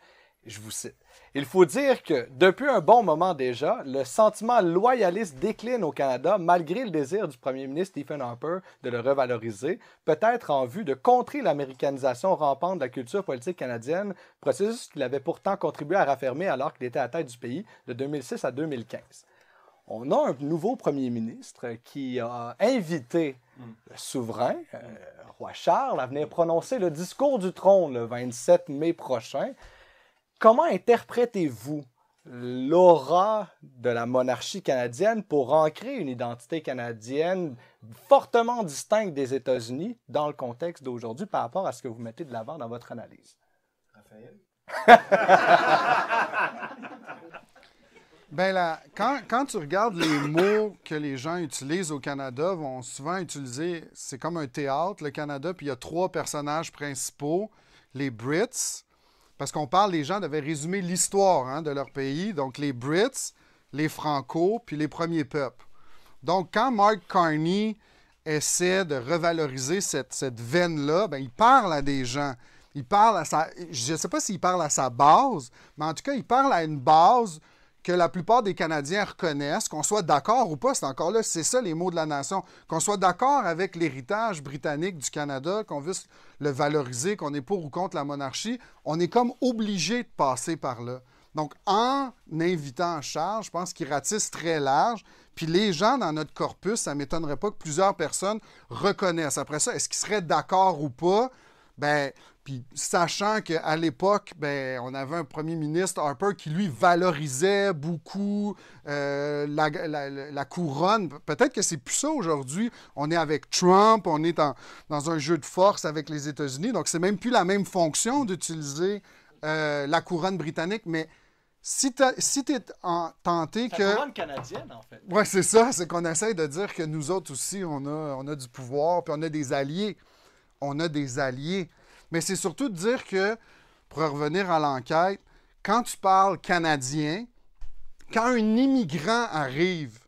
S5: Je vous cite. Il faut dire que, depuis un bon moment déjà, le sentiment loyaliste décline au Canada malgré le désir du premier ministre Stephen Harper de le revaloriser, peut-être en vue de contrer l'américanisation rampante de la culture politique canadienne, processus qu'il avait pourtant contribué à raffermer alors qu'il était à la tête du pays de 2006 à 2015. On a un nouveau premier ministre qui a invité le souverain, roi Charles, à venir prononcer le discours du trône le 27 mai prochain. Comment interprétez-vous l'aura de la monarchie canadienne pour ancrer une identité canadienne fortement distincte des États-Unis dans le contexte d'aujourd'hui par rapport à ce que vous mettez de l'avant dans votre analyse?
S4: Raphaël?
S3: Ben là, quand tu regardes les mots que les gens utilisent au Canada, vont souvent utiliser, c'est comme un théâtre, le Canada, puis il y a 3 personnages principaux, les Brits, parce qu'on parle, les gens devaient résumer l'histoire de leur pays, donc les Brits, les Franco, puis les premiers peuples. Donc quand Mark Carney essaie de revaloriser cette veine-là, ben, il parle à des gens. Il parle à sa... Je ne sais pas s'il parle à sa base, mais en tout cas, il parle à une base que la plupart des Canadiens reconnaissent, qu'on soit d'accord ou pas, c'est encore là, c'est ça les mots de la nation, qu'on soit d'accord avec l'héritage britannique du Canada, qu'on veut le valoriser, qu'on est pour ou contre la monarchie, on est comme obligé de passer par là. Donc, en invitant Charles, je pense qu'il ratisse très large, puis les gens dans notre corpus, ça ne m'étonnerait pas que plusieurs personnes reconnaissent. Après ça, est-ce qu'ils seraient d'accord ou pas? Ben, puis sachant qu'à l'époque, ben, on avait un premier ministre, Harper, qui lui valorisait beaucoup la couronne. Peut-être que c'est plus ça aujourd'hui. On est avec Trump, on est dans un jeu de force avec les États-Unis. Donc, c'est même plus la même fonction d'utiliser la couronne britannique. Mais si tu es tenté que...
S5: La couronne canadienne, en fait.
S3: Oui, c'est ça. C'est qu'on essaie de dire que nous autres aussi, on a du pouvoir, puis on a des alliés. On a des alliés. Mais c'est surtout de dire que, pour revenir à l'enquête, quand tu parles canadien, quand un immigrant arrive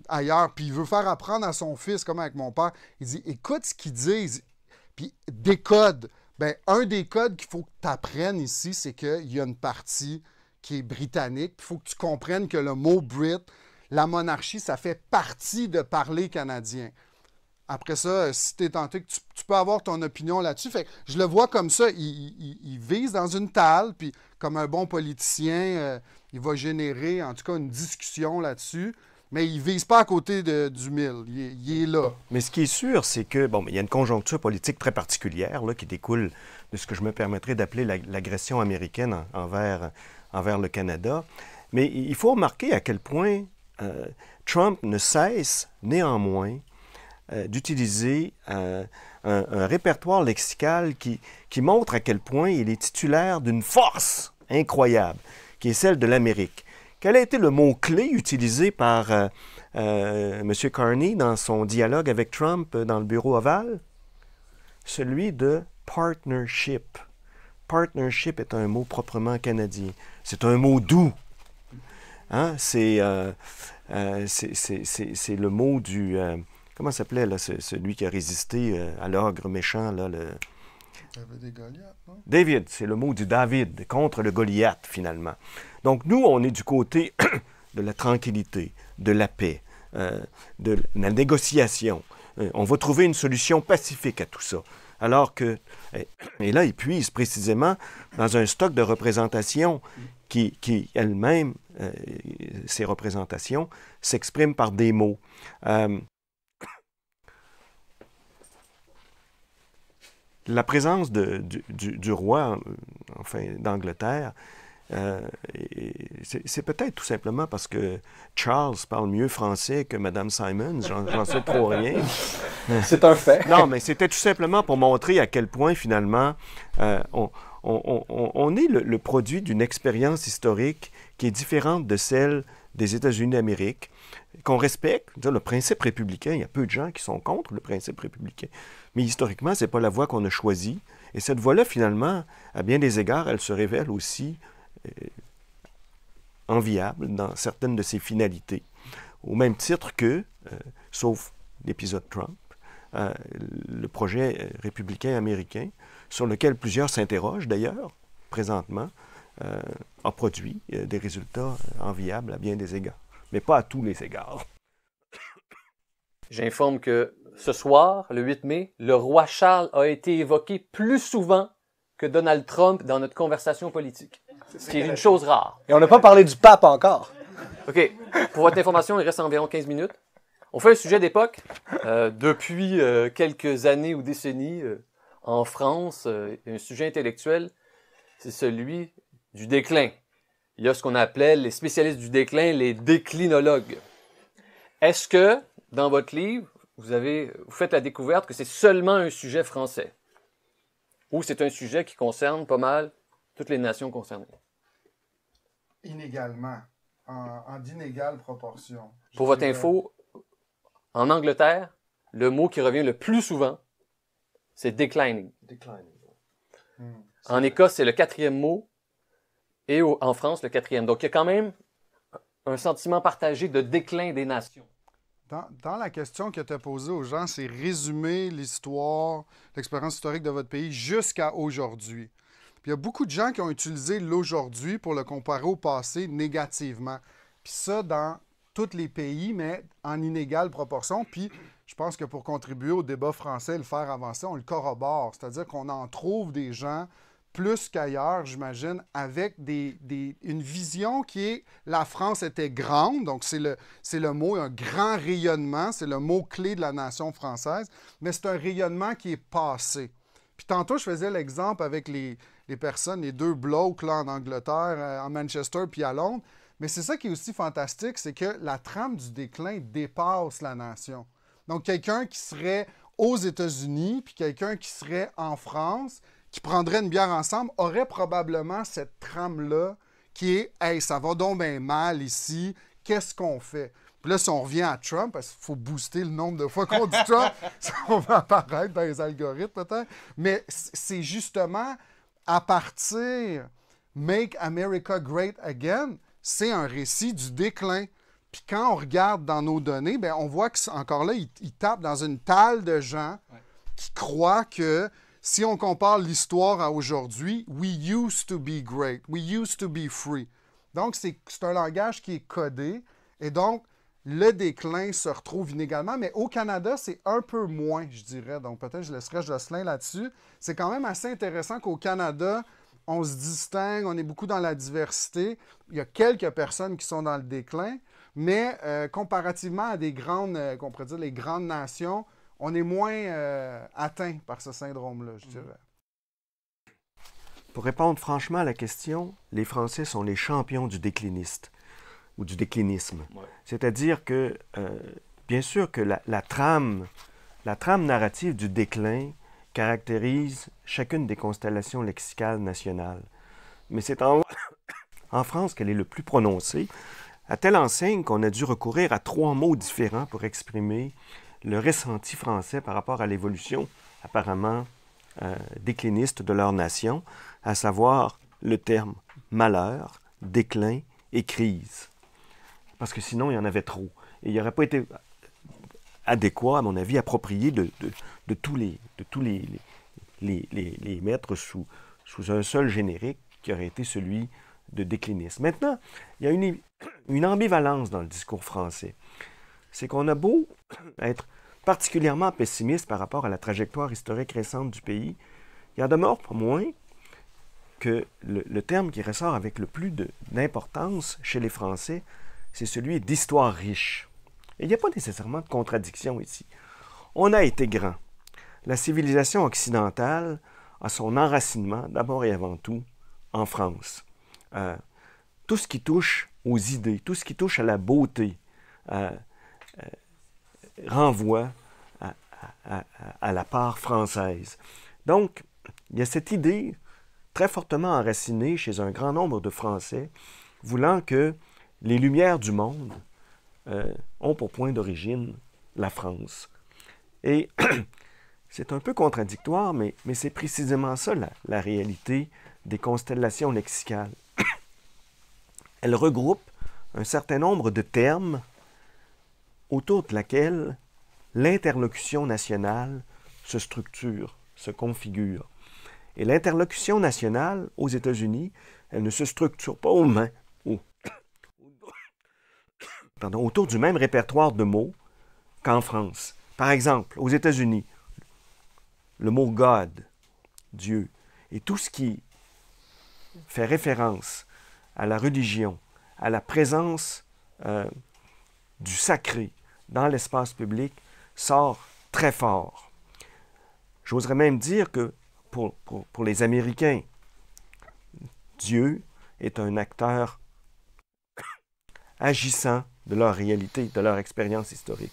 S3: ailleurs, puis il veut faire apprendre à son fils, comme avec mon père, il dit « Écoute ce qu'ils disent, puis décode. » Bien, un des codes qu'il faut que tu apprennes ici, c'est qu'il y a une partie qui est britannique, puis il faut que tu comprennes que le mot « Brit », la monarchie, ça fait partie de parler canadien. Après ça, si tu es tenté, tu peux avoir ton opinion là-dessus. Fait que je le vois comme ça. Il vise dans une table, puis comme un bon politicien, il va générer en tout cas une discussion là-dessus. Mais il ne vise pas à côté du mille. Il est là.
S2: Mais ce qui est sûr, c'est que, bon, il y a une conjoncture politique très particulière là, qui découle de ce que je me permettrais d'appeler l'agression américaine envers le Canada. Mais il faut remarquer à quel point Trump ne cesse néanmoins d'utiliser un répertoire lexical qui montre à quel point il est titulaire d'une force incroyable, qui est celle de l'Amérique. Quel a été le mot-clé utilisé par M. Carney dans son dialogue avec Trump dans le bureau ovale? Celui de partnership. Partnership est un mot proprement canadien. C'est un mot doux. Hein? C'est le mot du... comment s'appelait là, celui qui a résisté à l'ogre méchant, là,
S3: David et Goliath, non?
S2: David, c'est le mot du David contre le Goliath, finalement. Donc, nous, on est du côté de la tranquillité, de la paix, de la négociation. On va trouver une solution pacifique à tout ça. Alors que, et là, il puise précisément dans un stock de représentations qui elle-même, ces représentations, s'expriment par des mots. La présence du roi, enfin, d'Angleterre, c'est peut-être tout simplement parce que Charles parle mieux français que Mme Simons, j'en sais trop rien.
S5: C'est un fait.
S2: Non, mais c'était tout simplement pour montrer à quel point, finalement, on est le produit d'une expérience historique qui est différente de celle des États-Unis d'Amérique, qu'on respecte. Le principe républicain, il y a peu de gens qui sont contre le principe républicain. Mais historiquement, ce n'est pas la voie qu'on a choisie. Et cette voie-là, finalement, à bien des égards, elle se révèle aussi enviable dans certaines de ses finalités. Au même titre que, sauf l'épisode Trump, le projet républicain américain, sur lequel plusieurs s'interrogent d'ailleurs, présentement, a produit des résultats enviables à bien des égards, mais pas à tous les égards.
S1: J'informe que ce soir, le 8 mai, le roi Charles a été évoqué plus souvent que Donald Trump dans notre conversation politique. Ce qui est une chose rare.
S5: Et on n'a pas parlé du pape encore.
S1: OK. Pour votre information, il reste environ 15 minutes. On fait un sujet d'époque. Depuis quelques années ou décennies, en France, un sujet intellectuel, c'est celui du déclin. Il y a ce qu'on appelait les spécialistes du déclin, les déclinologues. Est-ce que, dans votre livre, vous faites la découverte que c'est seulement un sujet français? Ou c'est un sujet qui concerne pas mal toutes les nations concernées?
S3: Inégalement, en d'inégales proportions.
S1: Pour votre info, en Angleterre, le mot qui revient le plus souvent, c'est declining. En Écosse, c'est le 4e mot, et en France, le 4e. Donc, il y a quand même un sentiment partagé de déclin des nations.
S3: Dans la question que tu as posée aux gens, c'est résumer l'histoire, l'expérience historique de votre pays jusqu'à aujourd'hui. Puis il y a beaucoup de gens qui ont utilisé l'aujourd'hui pour le comparer au passé négativement. Puis ça, dans tous les pays, mais en inégale proportion. Puis je pense que pour contribuer au débat français et le faire avancer, on le corrobore. C'est-à-dire qu'on en trouve des gens plus qu'ailleurs, j'imagine, avec une vision qui est la France était grande, donc c'est le mot, un grand rayonnement, c'est le mot-clé de la nation française, mais c'est un rayonnement qui est passé. Puis tantôt, je faisais l'exemple avec les personnes, les deux blocs là, en Angleterre, en Manchester puis à Londres, mais c'est ça qui est aussi fantastique, c'est que la trame du déclin dépasse la nation. Donc quelqu'un qui serait aux États-Unis, puis quelqu'un qui serait en France, qui prendrait une bière ensemble, aurait probablement cette trame-là qui est « Hey, ça va donc bien mal ici, qu'est-ce qu'on fait? » Puis là, si on revient à Trump, parce qu'il faut booster le nombre de fois qu'on dit Trump, ça va apparaître dans les algorithmes peut-être, mais c'est justement à partir « Make America Great Again », c'est un récit du déclin. Puis quand on regarde dans nos données, bien, on voit qu'encore là, il tape dans une talle de gens qui croient que si on compare l'histoire à aujourd'hui, « we used to be great, we used to be free ». Donc, c'est un langage qui est codé. Et donc, le déclin se retrouve inégalement. Mais au Canada, c'est un peu moins, je dirais. Donc, peut-être je laisserai Jocelyn là-dessus. C'est quand même assez intéressant qu'au Canada, on se distingue, on est beaucoup dans la diversité. Il y a quelques personnes qui sont dans le déclin. Mais comparativement à des grandes, qu'on pourrait dire les grandes nations, on est moins atteint par ce syndrome-là, je dirais.
S2: Pour répondre franchement à la question, les Français sont les champions du décliniste ou du déclinisme. Ouais. C'est-à-dire que, bien sûr que la trame narrative du déclin caractérise chacune des constellations lexicales nationales. Mais c'est en France qu'elle est le plus prononcée, à telle enseigne qu'on a dû recourir à 3 mots différents pour exprimer le ressenti français par rapport à l'évolution apparemment décliniste de leur nation, à savoir le terme malheur, déclin et crise. Parce que sinon, il y en avait trop. Et il n'aurait pas été adéquat, à mon avis, approprié de tous les mettre sous un seul générique qui aurait été celui de déclinisme. Maintenant, il y a une ambivalence dans le discours français. C'est qu'on a beau être particulièrement pessimiste par rapport à la trajectoire historique récente du pays, il y en demeure pas moins que le terme qui ressort avec le plus d'importance chez les Français, c'est celui d'histoire riche. Et il n'y a pas nécessairement de contradiction ici. On a été grand. La civilisation occidentale a son enracinement, d'abord et avant tout, en France. Tout ce qui touche aux idées, tout ce qui touche à la beauté, renvoie à la part française. Donc, il y a cette idée très fortement enracinée chez un grand nombre de Français, voulant que les lumières du monde ont pour point d'origine la France. Et c'est un peu contradictoire, mais c'est précisément ça la réalité des constellations lexicales. Elles regroupent un certain nombre de termes autour de laquelle l'interlocution nationale se structure, se configure. Et l'interlocution nationale aux États-Unis, elle ne se structure pas autour du même répertoire de mots qu'en France. Par exemple, aux États-Unis, le mot God, Dieu, et tout ce qui fait référence à la religion, à la présence du sacré dans l'espace public, sort très fort. J'oserais même dire que pour les Américains, Dieu est un acteur agissant de leur réalité, de leur expérience historique.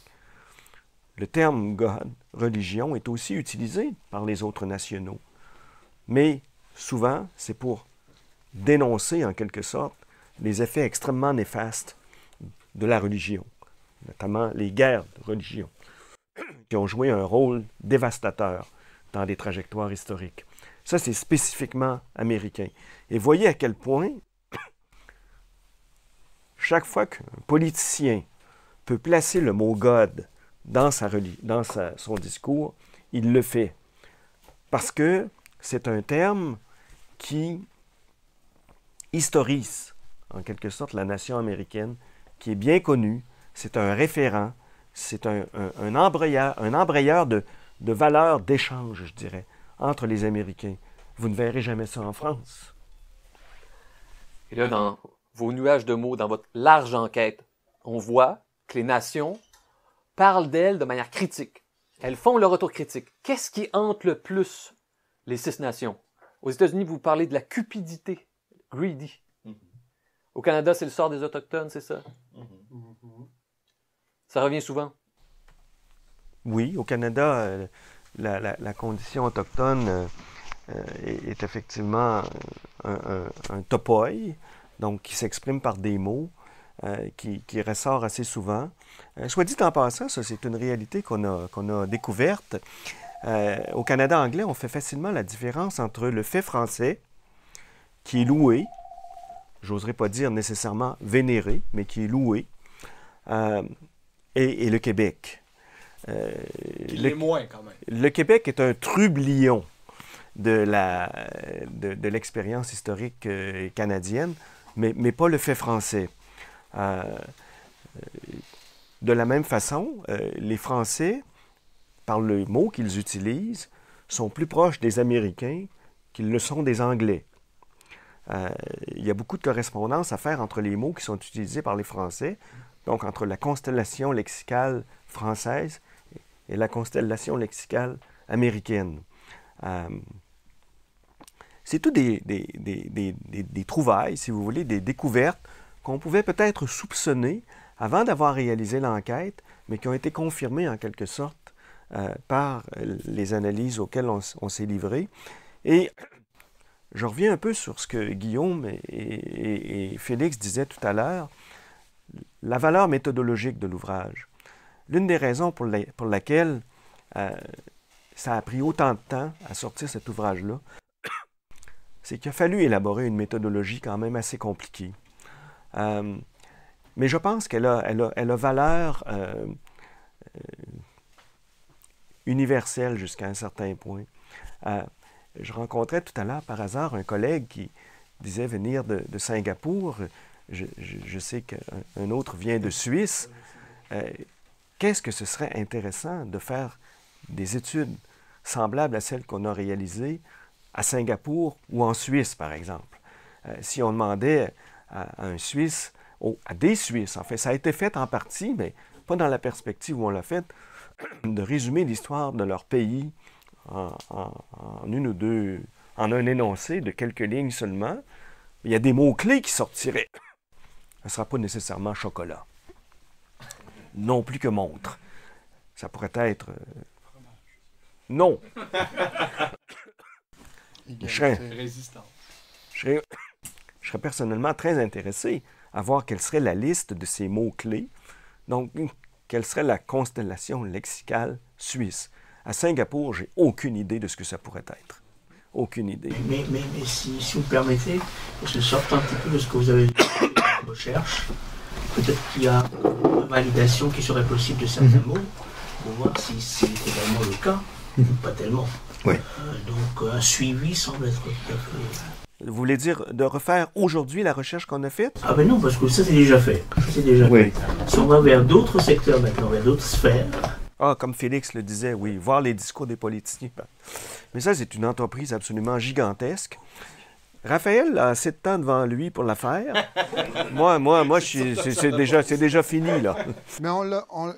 S2: Le terme God, religion, est aussi utilisé par les autres nationaux. Mais souvent, c'est pour dénoncer en quelque sorte les effets extrêmement néfastes de la religion, notamment les guerres de religion, qui ont joué un rôle dévastateur dans les trajectoires historiques. Ça, c'est spécifiquement américain. Et voyez à quel point, chaque fois qu'un politicien peut placer le mot God dans son discours, il le fait. Parce que c'est un terme qui historise, en quelque sorte, la nation américaine, qui est bien connue. C'est un référent, c'est un embrayeur de valeurs d'échange, je dirais, entre les Américains. Vous ne verrez jamais ça en France.
S1: Et là, dans vos nuages de mots, dans votre large enquête, on voit que les nations parlent d'elles de manière critique. Elles font leur retour critique. Qu'est-ce qui hante le plus les 6 nations? Aux États-Unis, vous parlez de la cupidité, greedy. Au Canada, c'est le sort des Autochtones, c'est ça? Ça revient souvent.
S2: Oui, au Canada, la condition autochtone est effectivement un topoi, donc qui s'exprime par des mots, qui ressort assez souvent. Soit dit en passant, ça c'est une réalité qu'on a découverte. Au Canada anglais, on fait facilement la différence entre le fait français, qui est loué, j'oserais pas dire nécessairement vénéré, mais qui est loué, et le Québec.
S4: Il est moins, quand même.
S2: Le Québec est un trublion de l'expérience historique canadienne, mais pas le fait français. De la même façon, les Français, par le mot qu'ils utilisent, sont plus proches des Américains qu'ils le sont des Anglais. Il y a beaucoup de correspondance à faire entre les mots qui sont utilisés par les Français, donc entre la constellation lexicale française et la constellation lexicale américaine. C'est tout des trouvailles, si vous voulez, des découvertes qu'on pouvait peut-être soupçonner avant d'avoir réalisé l'enquête, mais qui ont été confirmées en quelque sorte par les analyses auxquelles on s'est livré. Et je reviens un peu sur ce que Guillaume et Félix disaient tout à l'heure, la valeur méthodologique de l'ouvrage. L'une des raisons pour laquelle ça a pris autant de temps à sortir cet ouvrage-là, c'est qu'il a fallu élaborer une méthodologie quand même assez compliquée. Mais je pense qu'elle a valeur universelle jusqu'à un certain point. Je rencontrais tout à l'heure par hasard un collègue qui disait venir de Singapour. Je sais qu'un autre vient de Suisse. Qu'est-ce que ce serait intéressant de faire des études semblables à celles qu'on a réalisées à Singapour ou en Suisse, par exemple? Si on demandait à un Suisse, à des Suisses, en fait, ça a été fait en partie, mais pas dans la perspective où on l'a fait, de résumer l'histoire de leur pays en une ou deux, en un énoncé de quelques lignes seulement. Il y a des mots-clés qui sortiraient. Ce ne sera pas nécessairement chocolat. Non plus que montre. Ça pourrait être... non. Je serais personnellement très intéressé à voir quelle serait la liste de ces mots-clés. Donc, quelle serait la constellation lexicale suisse. À Singapour, j'ai aucune idée de ce que ça pourrait être. Aucune idée.
S6: Mais si vous me permettez, je sorte un petit peu de ce que vous avez dit en recherche. Peut-être qu'il y a une validation qui serait possible de certains mots, pour voir si c'est vraiment le cas, ou pas tellement.
S2: Oui.
S6: Donc un suivi semble être tout à fait...
S2: Vous voulez dire de refaire aujourd'hui la recherche qu'on a faite?
S6: Ah ben non, parce que ça c'est déjà fait. C'est déjà
S2: Oui.
S6: fait. Si on va vers d'autres secteurs maintenant, vers d'autres sphères,
S2: Ah, comme Félix le disait, oui, voir les discours des politiciens. Mais ça, c'est une entreprise absolument gigantesque. Raphaël a assez de temps devant lui pour la faire. C'est déjà fini, là.
S3: Mais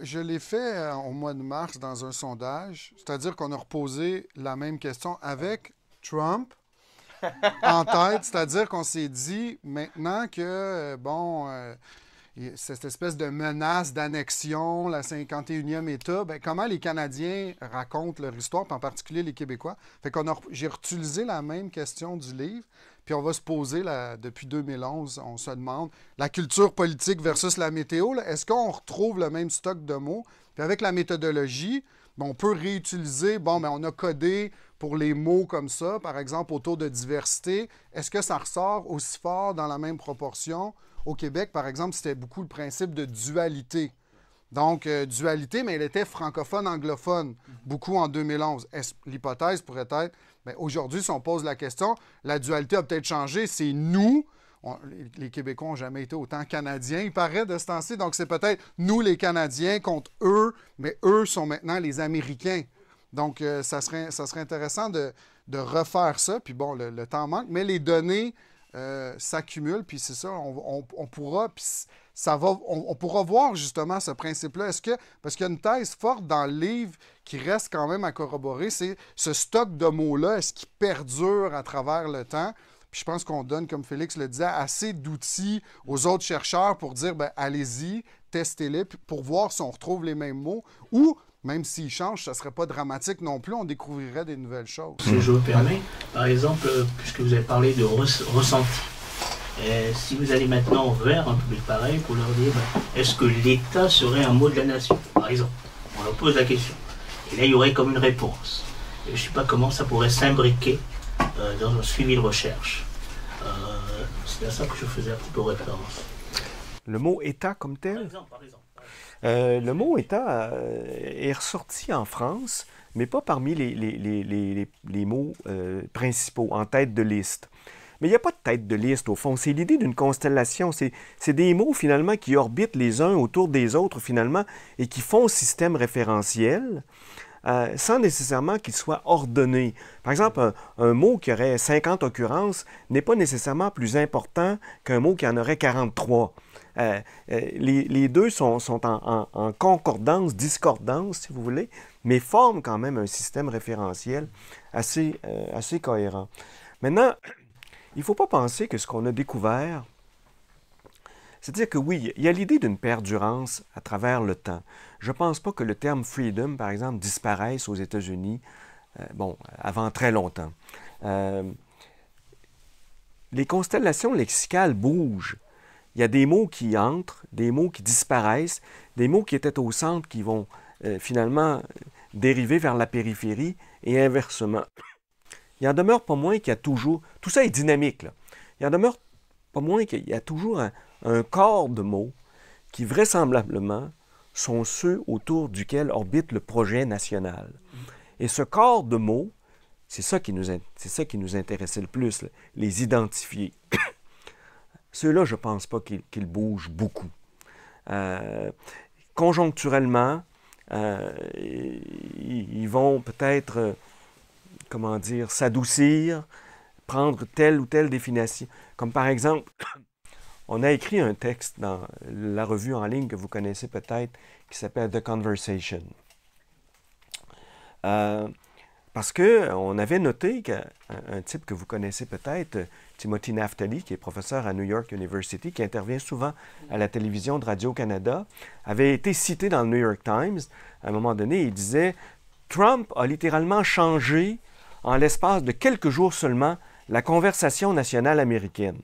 S3: je l'ai fait au mois de mars dans un sondage, c'est-à-dire qu'on a reposé la même question avec Trump en tête, c'est-à-dire qu'on s'est dit maintenant que, cette espèce de menace d'annexion, la 51e État, comment les Canadiens racontent leur histoire, puis en particulier les Québécois. Fait j'ai réutilisé la même question du livre, puis on va se poser, depuis 2011, on se demande, la culture politique versus la météo, est-ce qu'on retrouve le même stock de mots? Puis avec la méthodologie, on peut réutiliser, on a codé pour les mots comme ça, par exemple autour de diversité. Est-ce que ça ressort aussi fort dans la même proportion? Au Québec, par exemple, c'était beaucoup le principe de dualité. Donc, dualité, mais elle était francophone-anglophone, beaucoup en 2011. L'hypothèse pourrait être, aujourd'hui, si on pose la question, la dualité a peut-être changé, c'est nous. Les Québécois n'ont jamais été autant Canadiens, il paraît, de ce temps-ci. Donc, c'est peut-être nous, les Canadiens, contre eux, mais eux sont maintenant les Américains. Donc, ça serait intéressant de refaire ça. Puis bon, le temps manque, mais les données s'accumulent, puis c'est ça, on pourra, puis on pourra voir justement ce principe-là. Parce qu'il y a une thèse forte dans le livre qui reste quand même à corroborer, c'est ce stock de mots-là, est-ce qu'il perdure à travers le temps? Puis je pense qu'on donne, comme Félix le disait, assez d'outils aux autres chercheurs pour dire, allez-y, testez-les, pour voir si on retrouve les mêmes mots, ou même s'ils changent, ça ne serait pas dramatique non plus, on découvrirait des nouvelles choses.
S6: Si je me permets, par exemple, puisque vous avez parlé de ressenti, si vous allez maintenant vers un public pareil pour leur dire, est-ce que l'État serait un mot de la nation, par exemple? On leur pose la question. Et là, il y aurait comme une réponse. Et je ne sais pas comment ça pourrait s'imbriquer dans un suivi de recherche. C'est à ça que je faisais un petit peu référence.
S2: Le mot État comme tel?
S6: Par exemple.
S2: Le mot État est ressorti en France, mais pas parmi les mots principaux, en tête de liste. Mais il n'y a pas de tête de liste, au fond. C'est l'idée d'une constellation. C'est des mots, finalement, qui orbitent les uns autour des autres, finalement, et qui font système référentiel, sans nécessairement qu'ils soient ordonnés. Par exemple, un mot qui aurait 50 occurrences n'est pas nécessairement plus important qu'un mot qui en aurait 43. Les deux sont en concordance, discordance, si vous voulez, mais forment quand même un système référentiel assez cohérent. Maintenant, il ne faut pas penser que ce qu'on a découvert, c'est-à-dire que oui, il y a l'idée d'une perdurance à travers le temps. Je ne pense pas que le terme « freedom », par exemple, disparaisse aux États-Unis, avant très longtemps. Les constellations lexicales bougent. Il y a des mots qui entrent, des mots qui disparaissent, des mots qui étaient au centre qui vont finalement dériver vers la périphérie et inversement. Il en demeure pas moins qu'il y a toujours... Tout ça est dynamique, là. Il en demeure pas moins qu'il y a toujours un corps de mots qui vraisemblablement sont ceux autour duquel orbite le projet national. Et ce corps de mots, c'est ça qui nous intéressait le plus, là, les identifier. Ceux-là, je ne pense pas qu'ils bougent beaucoup. Conjoncturellement, ils vont peut-être, s'adoucir, prendre telle ou telle définition. Comme par exemple, on a écrit un texte dans la revue en ligne que vous connaissez peut-être, qui s'appelle The Conversation. Parce qu'on avait noté qu'un type que vous connaissez peut-être, Timothy Naftali, qui est professeur à New York University, qui intervient souvent à la télévision de Radio-Canada, avait été cité dans le New York Times. À un moment donné, il disait « Trump a littéralement changé, en l'espace de quelques jours seulement, la conversation nationale américaine. »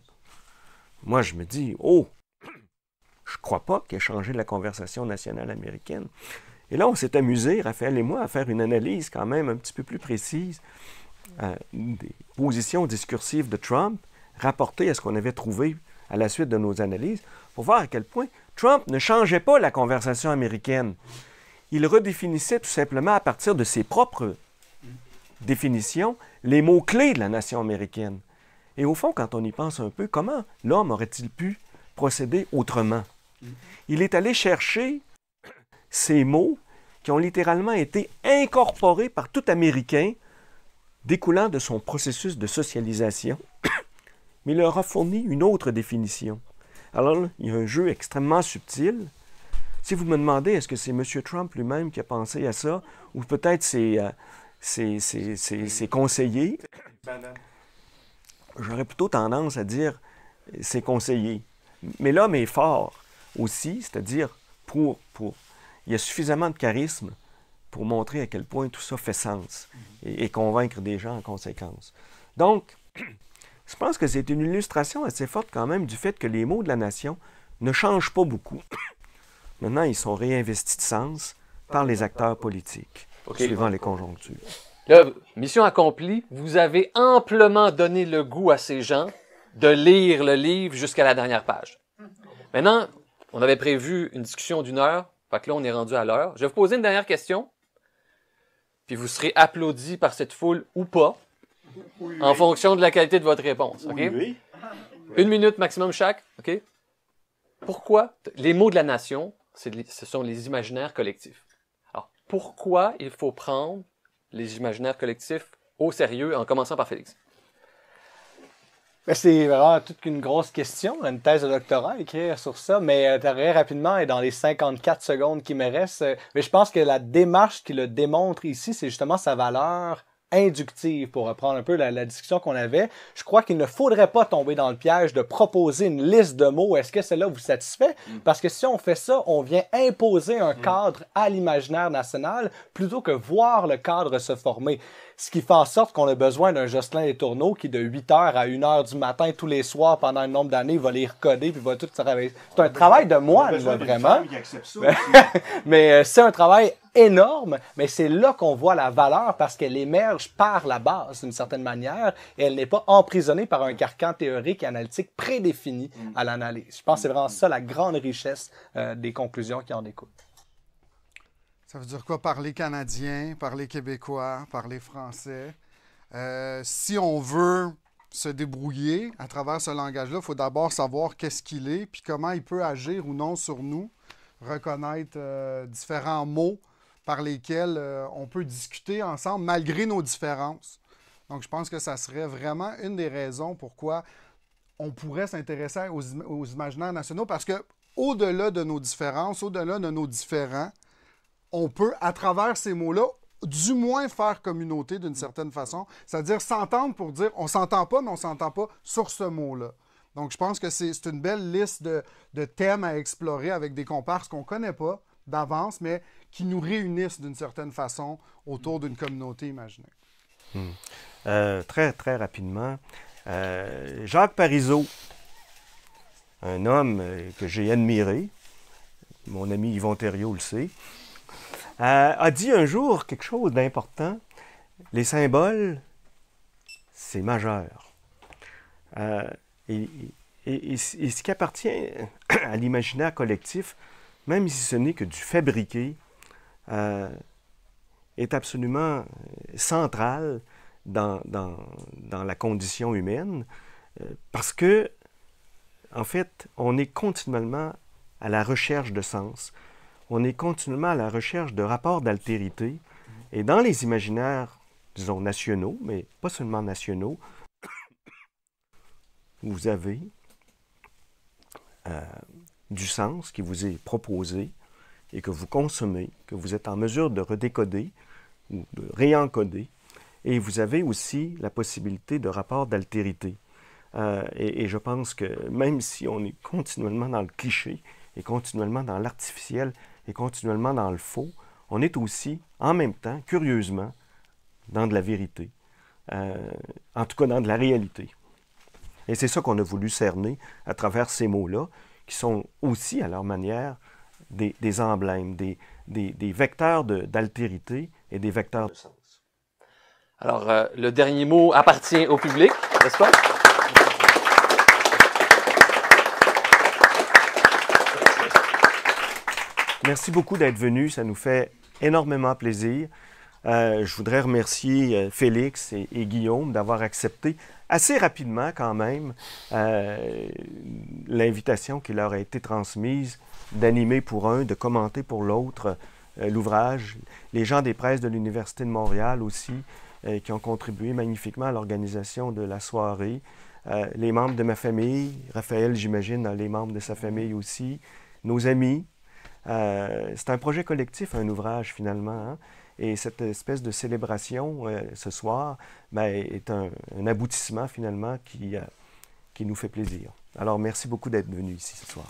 S2: Moi, je me dis « Oh, je ne crois pas qu'il ait changé la conversation nationale américaine. » Et là, on s'est amusé, Raphaël et moi, à faire une analyse quand même un petit peu plus précise des positions discursives de Trump rapportées à ce qu'on avait trouvé à la suite de nos analyses pour voir à quel point Trump ne changeait pas la conversation américaine. Il redéfinissait tout simplement à partir de ses propres définition les mots-clés de la nation américaine. Et au fond, quand on y pense un peu, comment l'homme aurait-il pu procéder autrement? Il est allé chercher ces mots qui ont littéralement été incorporés par tout Américain découlant de son processus de socialisation, mais il leur a fourni une autre définition. Alors là, il y a un jeu extrêmement subtil. Si vous me demandez, est-ce que c'est M. Trump lui-même qui a pensé à ça, ou peut-être ses conseillers, j'aurais plutôt tendance à dire ses conseillers. Mais l'homme est fort aussi, c'est-à-dire il y a suffisamment de charisme pour montrer à quel point tout ça fait sens et convaincre des gens en conséquence. Donc, je pense que c'est une illustration assez forte quand même du fait que les mots de la nation ne changent pas beaucoup. Maintenant, ils sont réinvestis de sens par les acteurs politiques, suivant les conjonctures.
S1: Là, mission accomplie, vous avez amplement donné le goût à ces gens de lire le livre jusqu'à la dernière page. Maintenant, on avait prévu une discussion d'1 heure, fait que là, on est rendu à l'heure. Je vais vous poser une dernière question, puis vous serez applaudi par cette foule ou pas, en fonction de la qualité de votre réponse. OK? 1 minute maximum chaque. OK? Pourquoi? Les mots de la nation, ce sont les imaginaires collectifs. Alors, pourquoi il faut prendre les imaginaires collectifs au sérieux, en commençant par Félix?
S5: Ben, c'est vraiment toute une grosse question, une thèse de doctorat à écrire sur ça, mais très rapidement et dans les 54 secondes qui me restent, mais je pense que la démarche qui le démontre ici, c'est justement sa valeur inductive, pour reprendre un peu la discussion qu'on avait. Je crois qu'il ne faudrait pas tomber dans le piège de proposer une liste de mots. Est-ce que celle-là vous satisfait? Parce que si on fait ça, on vient imposer un cadre à l'imaginaire national plutôt que voir le cadre se former. Ce qui fait en sorte qu'on a besoin d'un Jocelyn Letourneau qui, de 8h à 1h du matin, tous les soirs, pendant un nombre d'années, va les recoder puis va tout travailler. C'est un travail de moine, là, vraiment. Mais c'est un travail énorme, mais c'est là qu'on voit la valeur parce qu'elle émerge par la base, d'une certaine manière, et elle n'est pas emprisonnée par un carcan théorique et analytique prédéfini à l'analyse. Je pense que c'est vraiment ça la grande richesse des conclusions qui en découlent.
S3: Ça veut dire quoi? Parler canadien, parler québécois, parler français. Si on veut se débrouiller à travers ce langage-là, il faut d'abord savoir qu'est-ce qu'il est, puis comment il peut agir ou non sur nous, reconnaître différents mots par lesquels on peut discuter ensemble malgré nos différences. Donc, je pense que ça serait vraiment une des raisons pourquoi on pourrait s'intéresser aux imaginaires nationaux, parce que au-delà de nos différences, au-delà de nos différends, on peut, à travers ces mots-là, du moins faire communauté d'une certaine façon. C'est-à-dire s'entendre pour dire, on s'entend pas, mais on s'entend pas sur ce mot-là. Donc, je pense que c'est une belle liste de thèmes à explorer avec des comparses qu'on ne connaît pas d'avance, mais qui nous réunissent d'une certaine façon autour d'une communauté imaginaire.
S2: Très, très rapidement, Jacques Parizeau, un homme que j'ai admiré, mon ami Yvon Thériault le sait, a dit un jour quelque chose d'important. Les symboles, c'est majeur. Et ce qui appartient à l'imaginaire collectif, même si ce n'est que du fabriqué, est absolument central dans la condition humaine, parce que, en fait, on est continuellement à la recherche de sens. On est continuellement à la recherche de rapports d'altérité. Et dans les imaginaires, disons, nationaux, mais pas seulement nationaux, vous avez du sens qui vous est proposé et que vous consommez, que vous êtes en mesure de redécoder ou de réencoder. Et vous avez aussi la possibilité de rapports d'altérité. Et je pense que même si on est continuellement dans le cliché et continuellement dans l'artificiel, et continuellement dans le faux, on est aussi, en même temps, curieusement, dans de la vérité. En tout cas, dans de la réalité. Et c'est ça qu'on a voulu cerner à travers ces mots-là, qui sont aussi, à leur manière, des emblèmes, des vecteurs d'altérité et des vecteurs de sens.
S1: Alors, le dernier mot appartient au public, n'est-ce pas?
S2: Merci beaucoup d'être venu, ça nous fait énormément plaisir. Je voudrais remercier Félix et Guillaume d'avoir accepté assez rapidement quand même l'invitation qui leur a été transmise d'animer pour un, de commenter pour l'autre l'ouvrage. Les gens des presses de l'Université de Montréal aussi, qui ont contribué magnifiquement à l'organisation de la soirée. Les membres de ma famille, Raphaël, j'imagine, les membres de sa famille aussi, nos amis. C'est un projet collectif, un ouvrage finalement, hein? Et cette espèce de célébration ce soir est un aboutissement finalement qui nous fait plaisir. Alors merci beaucoup d'être venu ici ce soir.